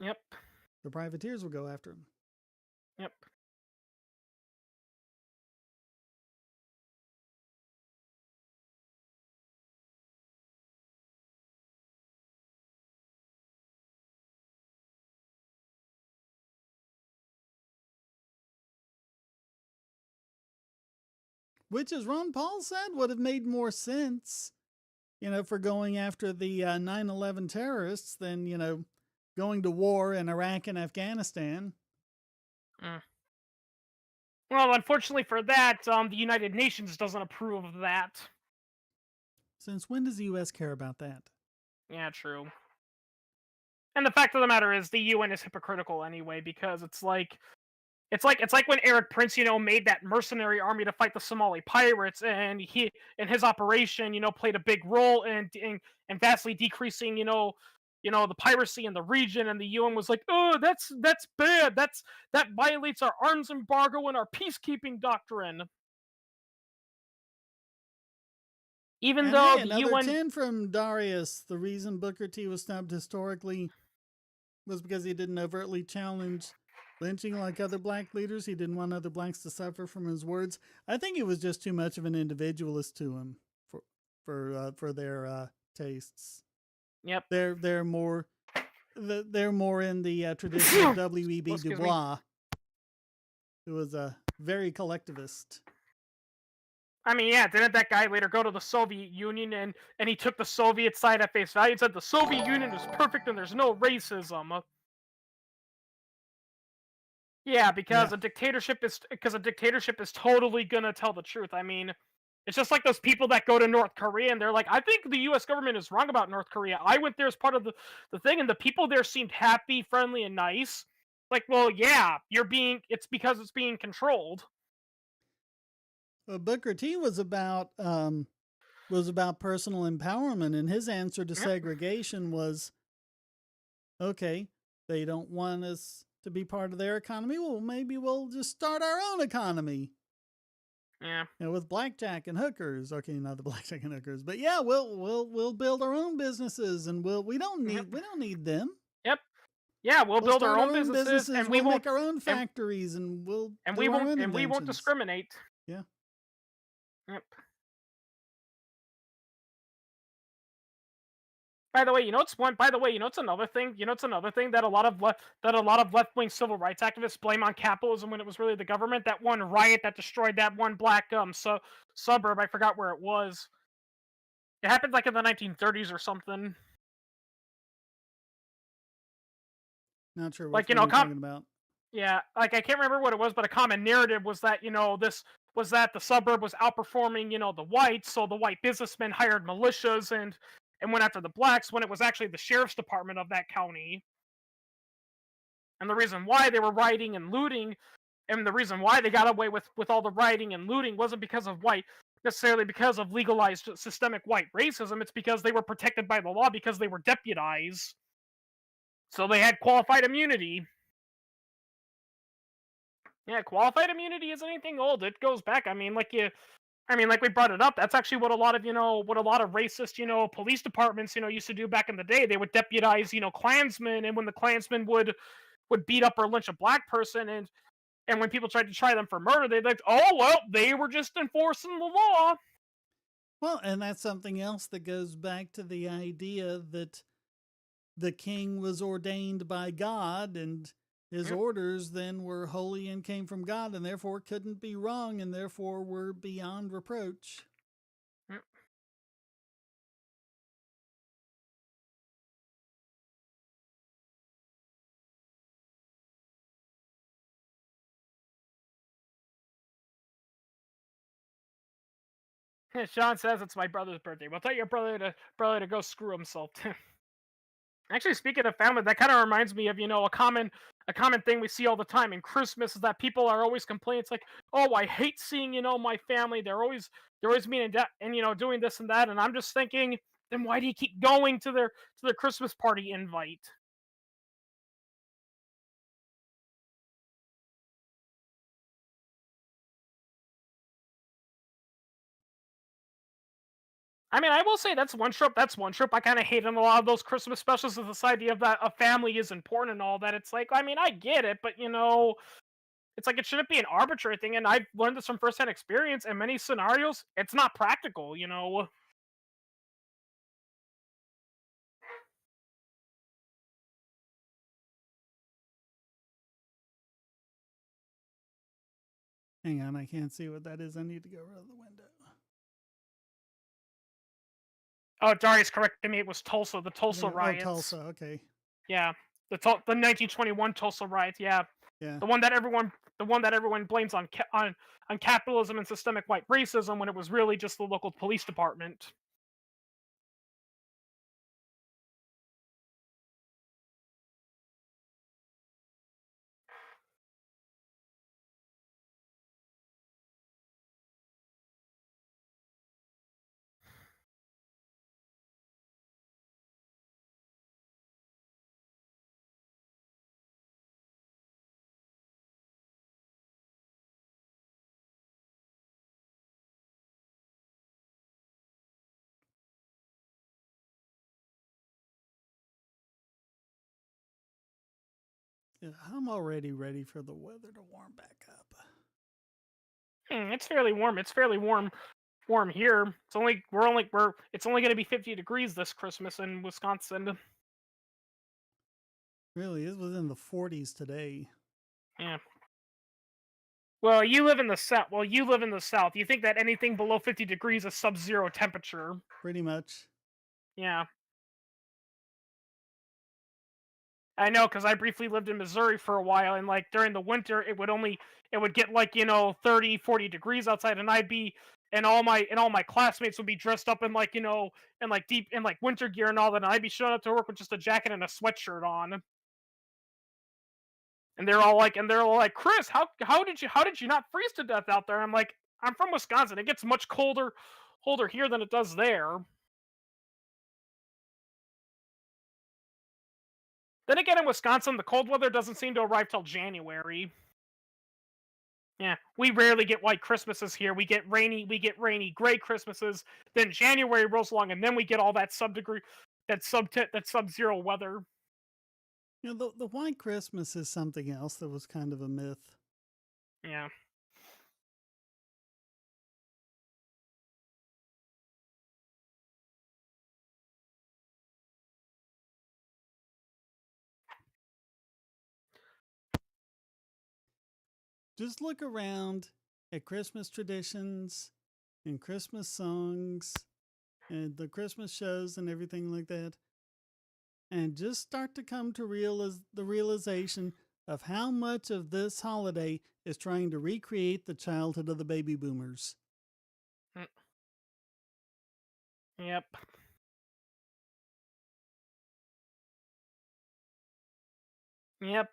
Yep. the privateers would go after them. Yep. Which, as Ron Paul said, would have made more sense, for going after the 9/11 terrorists than, going to war in Iraq and Afghanistan. Well, unfortunately for that, the United Nations doesn't approve of that. Since when does the U.S. care about that? Yeah, true. And the fact of the matter is, the UN is hypocritical anyway, because it's like when Eric Prince, made that mercenary army to fight the Somali pirates, and he and his operation, played a big role in vastly decreasing, the piracy in the region, and the UN was like, oh, that's bad. That violates our arms embargo and our peacekeeping doctrine. Even And though hey, the another UN 10 from Darius. The reason Booker T was snubbed historically was because he didn't overtly challenge lynching like other black leaders. He didn't want other blacks to suffer from his words. I think he was just too much of an individualist to him for their tastes. Yep. They're more in the tradition of W.E.B. Excuse Du Bois, who was a very collectivist. I mean, yeah, didn't that guy later go to the Soviet Union and he took the Soviet side at face value and said the Soviet Union is perfect and there's no racism? Yeah, because a dictatorship is totally gonna tell the truth. I mean, it's just like those people that go to North Korea and they're like, I think the US government is wrong about North Korea. I went there as part of the thing, and the people there seemed happy, friendly, and nice. Like, well, yeah, it's because it's being controlled. Booker T was about personal empowerment, and his answer to segregation was, okay, they don't want us to be part of their economy. Well, maybe we'll just start our own economy. Yeah. With blackjack and hookers. Okay, not the blackjack and hookers, but yeah, we'll build our own businesses, and we don't need them. Yep. Yeah, we'll build our own businesses, and we'll make our own factories, and we won't discriminate. Yeah. Yep. By the way, it's another thing. It's another thing that a lot of left-wing civil rights activists blame on capitalism when it was really the government. That one riot that destroyed that one black suburb, I forgot where it was. It happened like in the 1930s or something. Not sure what you're talking about. Yeah, like I can't remember what it was, but a common narrative was that the suburb was outperforming the whites, so the white businessmen hired militias and went after the blacks when it was actually the sheriff's department of that county. And the reason why they were rioting and looting, and the reason why they got away with all the rioting and looting wasn't because of necessarily because of legalized systemic white racism. It's because they were protected by the law because they were deputized. So they had qualified immunity. Yeah, qualified immunity isn't anything old. It goes back. I mean, like we brought it up. That's actually what a lot of racist, police departments, used to do back in the day. They would deputize, Klansmen, and when the Klansmen would beat up or lynch a black person, and when people tried to try them for murder, they'd like, oh well, they were just enforcing the law. Well, and that's something else that goes back to the idea that the king was ordained by God, and his orders then were holy and came from God, and therefore couldn't be wrong, and therefore were beyond reproach. Sean says it's my brother's birthday. Well, tell your brother to go screw himself. Actually, speaking of family, that kind of reminds me of a common thing we see all the time in Christmas is that people are always complaining. It's like, oh, I hate seeing my family. They're always mean and doing this and that. And I'm just thinking then why do you keep going to their Christmas party invite? I mean, I will say that's one trope. That's one trope I kind of hate in a lot of those Christmas specials. Is this idea of that a family is important and all that. It's like, I mean, I get it, but it's like it shouldn't be an arbitrary thing. And I've learned this from firsthand experience. In many scenarios, it's not practical. Hang on, I can't see what that is. I need to go rid of the window. Oh, Darius corrected me. It was Tulsa, the Tulsa Oh, riots. Tulsa. Okay. Yeah, the 1921 Tulsa riots. Yeah, Yeah. the one that everyone blames on capitalism and systemic white racism when it was really just the local police department. Yeah, I'm already ready for the weather to warm back up. It's fairly warm. It's fairly warm here. It's only going to be 50 degrees this Christmas in Wisconsin. Really, it was in the 40s today. Yeah. Well, you live in the south. Well, you live in the south. You think that anything below 50 degrees is sub-zero temperature? Pretty much. Yeah. I know, because I briefly lived in Missouri for a while, and like during the winter, it would get like 30, 40 degrees outside, and all my classmates would be dressed up in like in like deep in like winter gear and all that, and I'd be showing up to work with just a jacket and a sweatshirt on, and they're all like, Chris, how did you not freeze to death out there? I'm like, I'm from Wisconsin. It gets much colder here than it does there. Then again, in Wisconsin, the cold weather doesn't seem to arrive till January. Yeah, we rarely get white Christmases here. We get rainy gray Christmases. Then January rolls along, and then we get all that that sub-zero weather. The white Christmas is something else that was kind of a myth. Yeah. Just look around at Christmas traditions and Christmas songs and the Christmas shows and everything like that, and just start to come to the realization of how much of this holiday is trying to recreate the childhood of the baby boomers. Mm. Yep. Yep.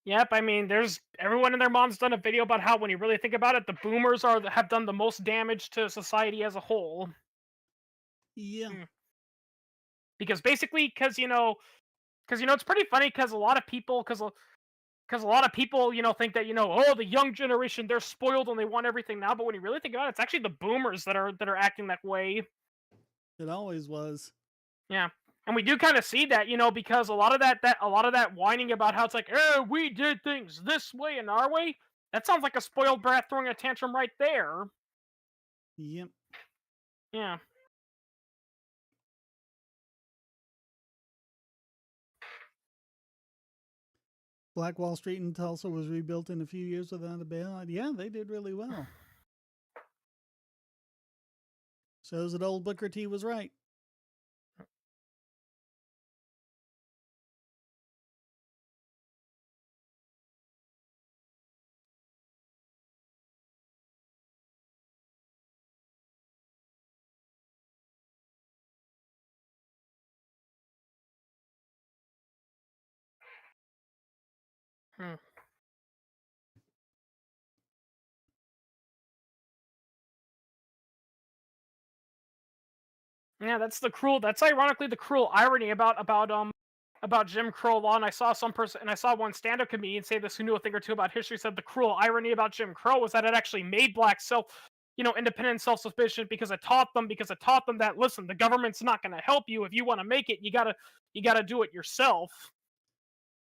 Yep. I mean, there's everyone and their mom's done a video about how, when you really think about it, the boomers have done the most damage to society as a whole. Yeah. Mm. Because basically, it's pretty funny because a lot of people, think that oh, the young generation, they're spoiled and they want everything now. But when you really think about it, it's actually the boomers that are acting that way. It always was. Yeah, and we do kind of see that, because a lot of that whining about how it's like, we did things this way and our way. That sounds like a spoiled brat throwing a tantrum right there. Yep. Yeah. Black Wall Street in Tulsa was rebuilt in a few years without a bailout. Yeah, they did really well. Shows that old Booker T was right. Hmm. Yeah, that's the cruel. That's ironically the cruel irony about Jim Crow law. And I saw some person, and I saw one stand-up comedian say this who knew a thing or two about history. Said the cruel irony about Jim Crow was that it actually made blacks independent and self-sufficient because it taught them that listen, the government's not going to help you if you want to make it. You gotta do it yourself.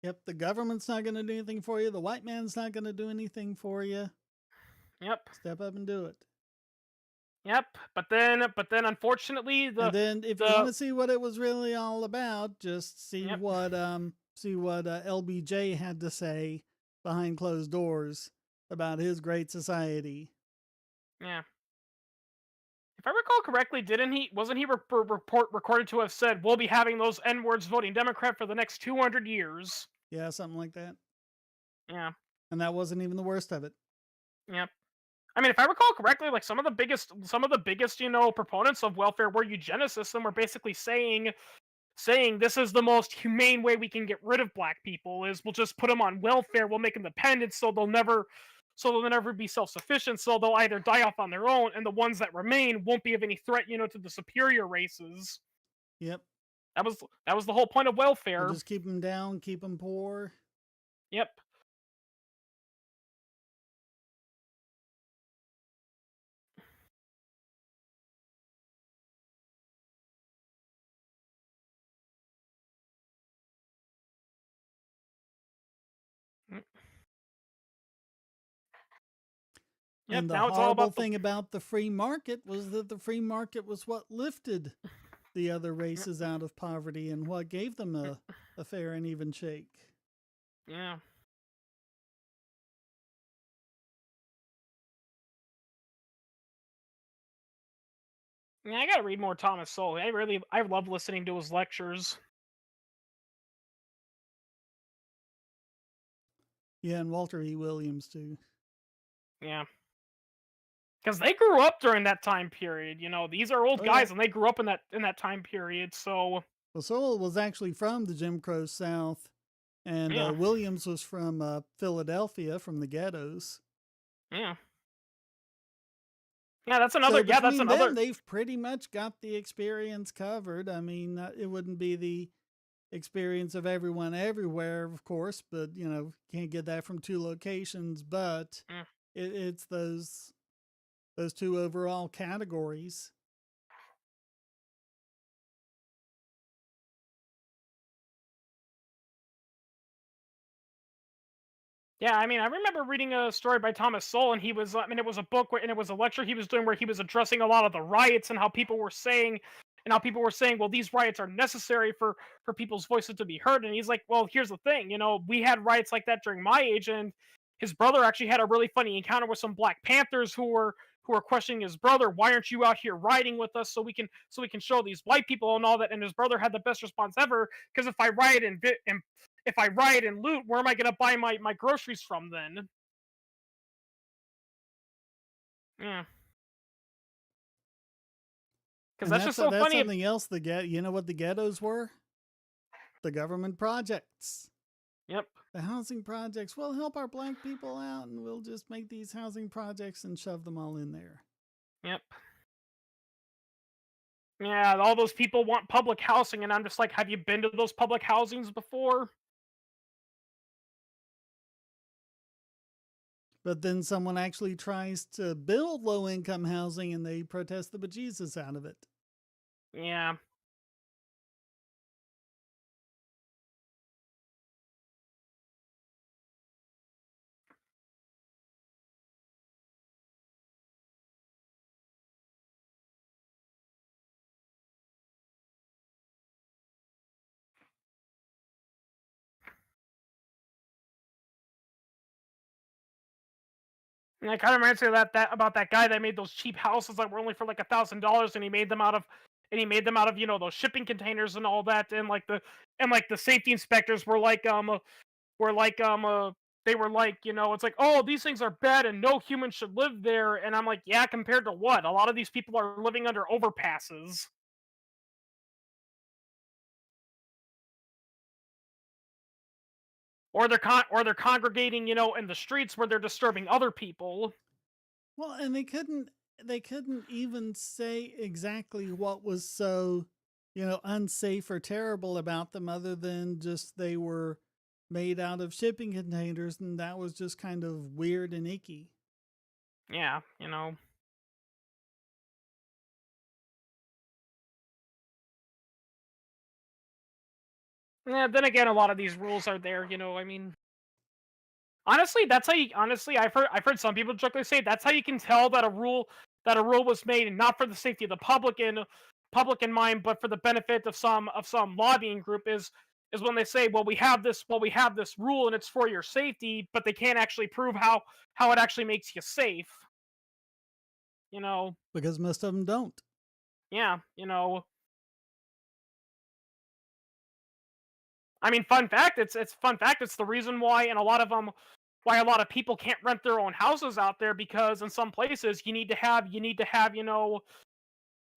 Yep, the government's not going to do anything for you. The white man's not going to do anything for you. Yep. Step up and do it. Yep. But then, unfortunately, And then, if you want the to see what it was really all about, just see yep. what LBJ had to say behind closed doors about his great society. Yeah. If I recall correctly, wasn't he recorded to have said we'll be having those N words voting Democrat for the next 200 years? Yeah, something like that. Yeah. And that wasn't even the worst of it. Yep. I mean, if I recall correctly, like some of the biggest, proponents of welfare were eugenicists, and were basically saying this is the most humane way we can get rid of black people is we'll just put them on welfare, we'll make them dependent, so they'll never be self-sufficient, so they'll either die off on their own, and the ones that remain won't be of any threat, to the superior races. Yep. That was the whole point of We'll welfare. just keep them down, keep them poor. Yep. Mm. Yep. And the Now it's all horrible about the. thing about the free market was that the free market was what lifted the other races out of poverty and what gave them a fair and even shake. Yeah. Yeah, I gotta read more Thomas Sowell. I love listening to his lectures. Yeah, and Walter E. Williams too. Yeah. Because they grew up during that time period. These are old Oh yeah. guys, and they grew up in that time period. So Well, Sowell was actually from the Jim Crow South, and yeah, Williams was from Philadelphia, from the ghettos. yeah, yeah. That's So another. Yeah, that's between them, another. they've pretty much got the experience covered. I mean, it wouldn't be the experience of everyone everywhere, of course, but can't get that from two locations. But Mm. it's those two overall categories. Yeah, I mean, I remember reading a story by Thomas Sowell, and it was a book and it was a lecture he was doing where he was addressing a lot of the riots and how people were saying, well, these riots are necessary for people's voices to be heard. And he's like, well, here's the thing, we had riots like that during my age, and his brother actually had a really funny encounter with some Black Panthers who were questioning his brother, why aren't you out here riding with us so we can show these white people and all that? And his brother had the best response ever, because if I riot and loot, where am I going to buy my groceries from then? Yeah, because And that's just so that's funny. something else. You know what the ghettos were? The government projects. Yep. The housing projects. We'll help our black people out, and we'll just make these housing projects and shove them all in there. Yep. Yeah, all those people want public housing, and I'm just like, have you been to those public housings before? But then someone actually tries to build low income housing and they protest the bejesus out of it. Yeah. And it kind of reminds me of that about that guy that made those cheap houses that were only for like $1,000, and he made them out of those shipping containers and all that, and the safety inspectors were like they were like, it's like, oh, these things are bad and no human should live there. And I'm like, yeah, compared to what? A lot of these people are living under overpasses. Or they're congregating, in the streets where they're disturbing other people. Well, and they couldn't they couldn't even say exactly what was so, unsafe or terrible about them other than just they were made out of shipping containers and that was just kind of weird and icky. Yeah, Yeah, then again, a lot of these rules are there. I mean, honestly, that's how you. Honestly, I've heard some people jokingly say that's how you can tell that a rule was made not for the safety of the public in mind, but for the benefit of some lobbying group is when they say, well, we have this rule and it's for your safety, but they can't actually prove how it actually makes you safe. You know, Because most of them don't. yeah, I mean, fun fact. It's fun fact. It's the reason why, in a lot of them, why a lot of people can't rent their own houses out there because in some places you need to have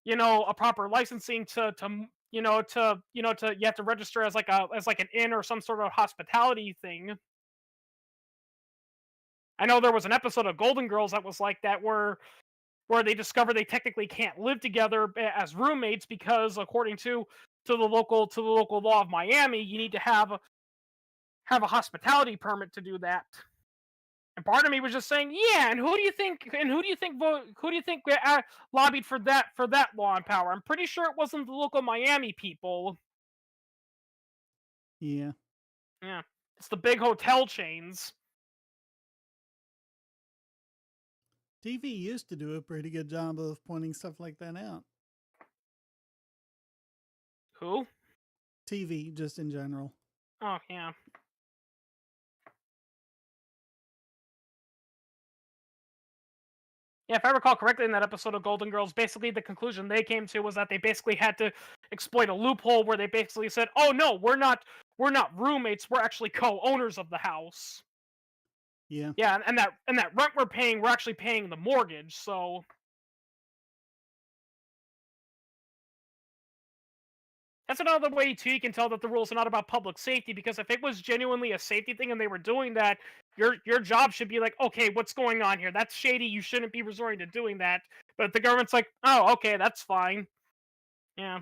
a proper licensing to you have to register as like an inn or some sort of hospitality thing. I know there was an episode of Golden Girls that was like that where they discover they technically can't live together as roommates because according to the local law of Miami, you need to have a hospitality permit to do that. And part of me was just saying, yeah. And who do you think lobbied for that law and power? I'm pretty sure it wasn't the local Miami people. Yeah. Yeah, it's the big hotel chains. TV used to do a pretty good job of pointing stuff like that out. Who? TV, just in general. Oh yeah. Yeah, if I recall correctly, in that episode of Golden Girls, basically the conclusion they came to was that they basically had to exploit a loophole where they basically said, "Oh no, we're not roommates. We're actually co-owners of the house." Yeah. Yeah, and that rent we're paying, we're actually paying the mortgage. So that's another way too you can tell that the rules are not about public safety. Because if it was genuinely a safety thing and they were doing that, your job should be like, okay, what's going on here? That's shady. You shouldn't be resorting to doing that. But if the government's like, oh, okay, that's fine. Yeah.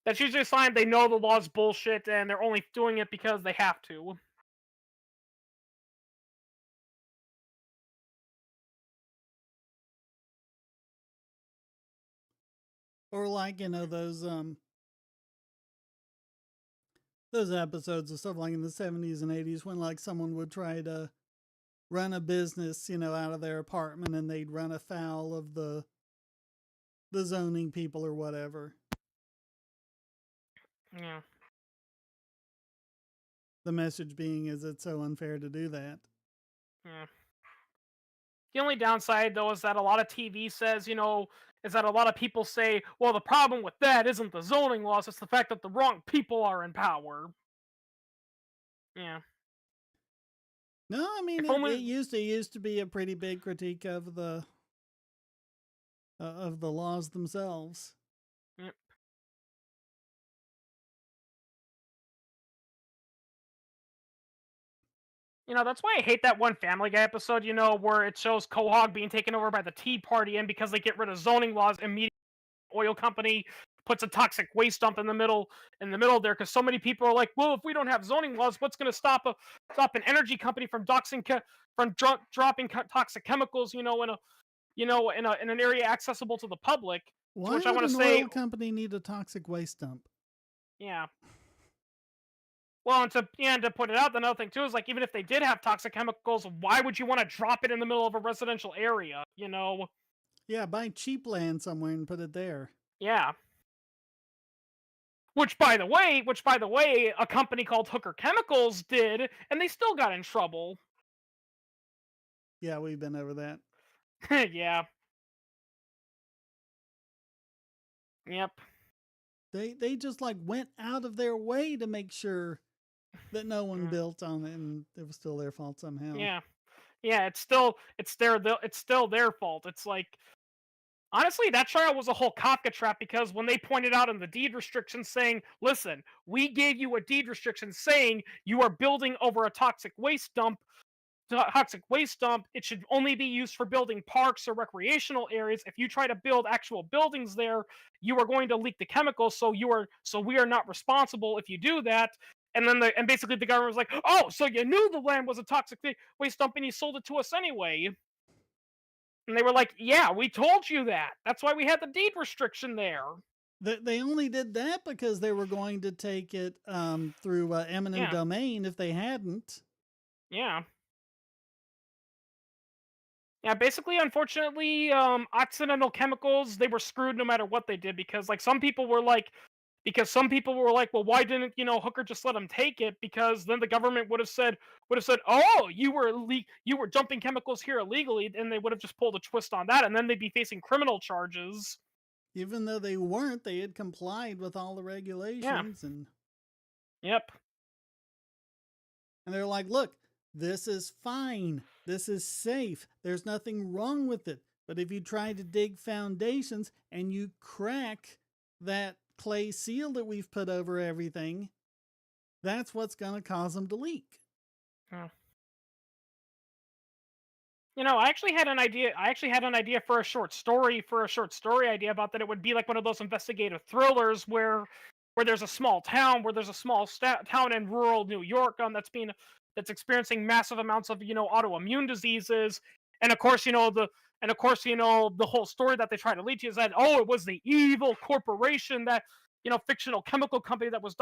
That's usually a sign they know the law's bullshit and they're only doing it because they have to. Or like, those episodes of stuff like in the 70s and 80s when like someone would try to run a business, out of their apartment and they'd run afoul of the zoning people or whatever. Yeah. The message being is it's so unfair to do that. Yeah. The only downside, though, is that a lot of TV says, is that a lot of people say, well, the problem with that isn't the zoning laws, it's the fact that the wrong people are in power. Yeah. No, I mean If it only. used to be a pretty big critique of the laws themselves. Yep. That's why I hate that one Family Guy episode, where it shows Quahog being taken over by the Tea Party, and because they get rid of zoning laws, immediately oil company puts a toxic waste dump in the middle there, because so many people are like, well, if we don't have zoning laws, what's going to stop an energy company from dropping toxic chemicals, in an area accessible to the public? To Why which I would want to an say, oil company need a toxic waste dump? yeah. Well, and to put it out, another thing too is like, even if they did have toxic chemicals, why would you want to drop it in the middle of a residential area? Yeah, buy cheap land somewhere and put it there. Yeah. Which by the way, a company called Hooker Chemicals did, and they still got in trouble. Yeah, we've been over that. Yeah. Yep. They just like went out of their way to make sure that no one Yeah. built on it, and it was still their fault somehow. Yeah. Yeah. It's still their fault. It's like, honestly, that trial was a whole Kafka trap, because when they pointed out in the deed restrictions saying, listen, we gave you a deed restriction saying you are building over a toxic waste dump, toxic waste dump, it should only be used for building parks or recreational areas. If you try to build actual buildings there, you are going to leak the chemicals. So we are not responsible if you do that. And then and basically the government was like, oh, so you knew the land was a toxic waste dump and you sold it to us anyway. And they were like, yeah, we told you that. That's why we had the deed restriction there. They only did that because they were going to take it through eminent Yeah, domain. If they hadn't, yeah. Yeah, basically, unfortunately, accidental chemicals, they were screwed no matter what they did because, like, some people were like, well, why didn't Hooker just let him take it? Because then the government would have said, oh, you were dumping chemicals here illegally, and they would have just pulled a twist on that, and then they'd be facing criminal charges. even though they weren't, they had complied with all the Yeah. regulations, and Yep. they're like, look, this is fine. This is safe. There's nothing wrong with it. But if you try to dig foundations and you crack that clay seal that we've put over everything, that's what's going to cause them to leak. Yeah. I actually had an idea. I actually had an idea for a short story, idea about that. It would be like one of those investigative thrillers where there's a small town, town in rural New York, that's experiencing massive amounts of autoimmune diseases, and of course the whole story that they try to lead to is that, oh, it was the evil corporation, that fictional chemical company that was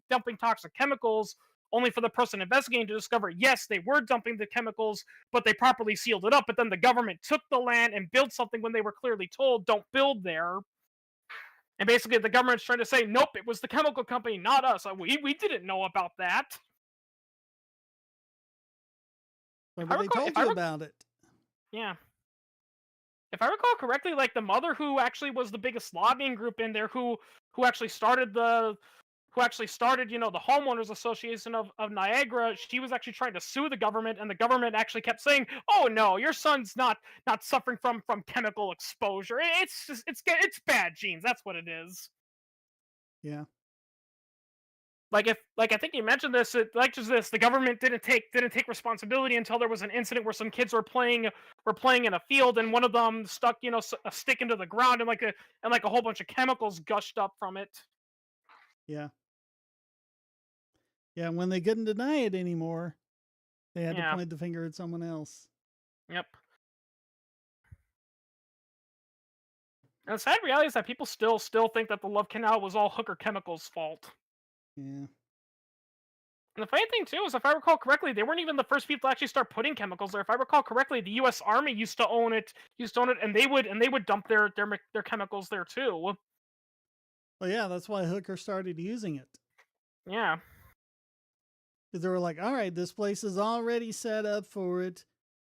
dumping toxic chemicals, only for the person investigating to discover, yes, they were dumping the chemicals, but they properly sealed it up. But then the government took the land and built something when they were clearly told, don't build there. And basically, the government's trying to say, nope, it was the chemical company, not us. We didn't know about that. Well, If I but they recall, told you about it. yeah, if I recall correctly, like the mother who actually was the biggest lobbying group in there, who actually started the homeowners association of Niagara, she was actually trying to sue the government, and the government actually kept saying, oh no, your son's not suffering from chemical exposure. It's just it's bad genes, that's what it is. Yeah. Like I think you mentioned this, the government didn't take responsibility until there was an incident where some kids were playing in a field, and one of them stuck a stick into the ground, and like a whole bunch of chemicals gushed up from it. Yeah. Yeah. When they couldn't deny it anymore, they had to Yeah. point the finger at someone else. Yep. And the sad reality is that people still think that the Love Canal was all Hooker Chemicals' fault. Yeah. And the funny thing too is, if I recall correctly, they weren't even the first people to actually start putting chemicals there. If I recall correctly, the U.S. Army used to own it, and they would dump their chemicals there too. Well, yeah, that's why Hooker started using it. Yeah. Because they were like, all right, this place is already set up for it.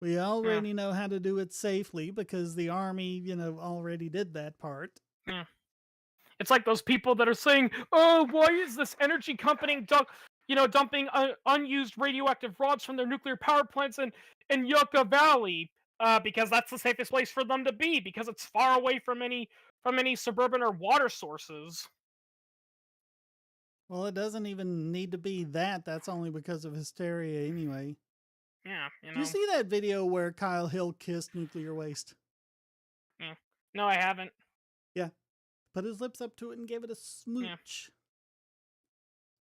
We already know how to do it safely because the Army, already did that part. Yeah. It's like those people that are saying, "Oh, why is this energy company dumping unused radioactive rods from their nuclear power plants in Yucca Valley?" Because that's the safest place for them to be, because it's far away from any suburban or water sources. Well, it doesn't even need to be that. That's only because of hysteria anyway. Yeah, Did you see that video where Kyle Hill kissed nuclear waste? Yeah. No, I haven't. Yeah. Put his lips up to it and gave it a smooch.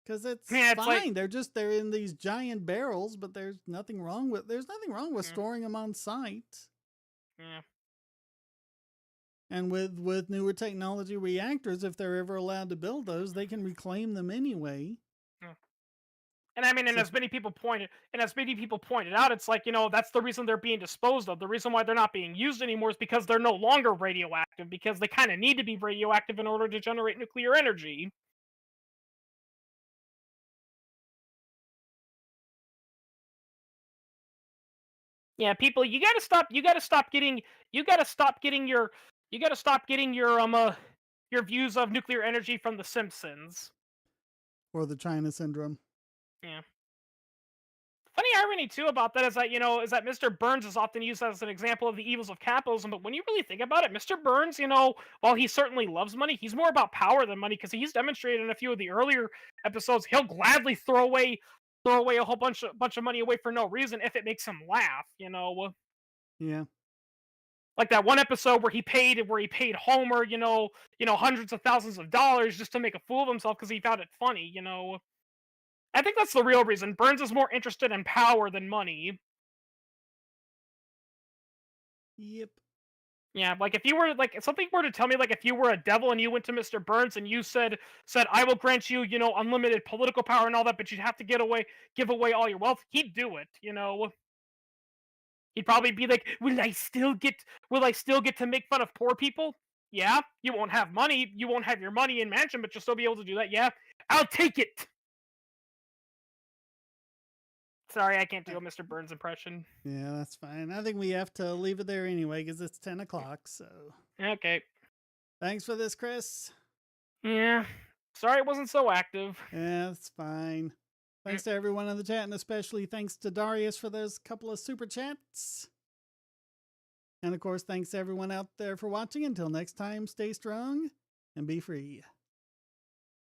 Because it's Yeah, it's fine. They're in these giant barrels, but there's nothing wrong with Yeah. storing them on site. Yeah. And with newer technology reactors, if they're ever allowed to build those, they can reclaim them anyway. Yeah. And I mean, and So- as many people pointed out, it's like, that's the reason they're being disposed of. The reason why they're not being used anymore is because they're no longer radioactive, because they kind of need to be radioactive in order to generate nuclear energy. Yeah, people, you gotta stop getting your views of nuclear energy from The Simpsons. Or the China syndrome. Yeah. Funny irony too about that is that Mr. Burns is often used as an example of the evils of capitalism, but when you really think about it, Mr. Burns, while he certainly loves money, he's more about power than money, because he's demonstrated in a few of the earlier episodes he'll gladly throw away throw away a whole bunch of money away for no reason if it makes him laugh, you know. Yeah. Like that one episode where he paid Homer, hundreds of thousands of dollars just to make a fool of himself because he found it funny, you know. I think that's the real reason. Burns is more interested in power than money. Yep. Yeah, like if you were like if something were to tell me like if you were a devil and you went to Mr. Burns and you said I will grant you, unlimited political power and all that, but you'd have to give away all your wealth, he'd do it, you know. He'd probably be like, will I still get to make fun of poor people? Yeah, you won't have money, you won't have your money in mansion, but you'll still be able to do that. Yeah, I'll take it. Sorry, I can't do a Mr. Burns impression. Yeah, that's fine. I think we have to leave it there anyway because it's 10 o'clock. So Okay. thanks for this, Chris. Yeah. Sorry it wasn't so active. Yeah, that's fine. Thanks to everyone in the chat, and especially thanks to Darius for those couple of super chats. And of course, thanks to everyone out there for watching. Until next time, stay strong and be free.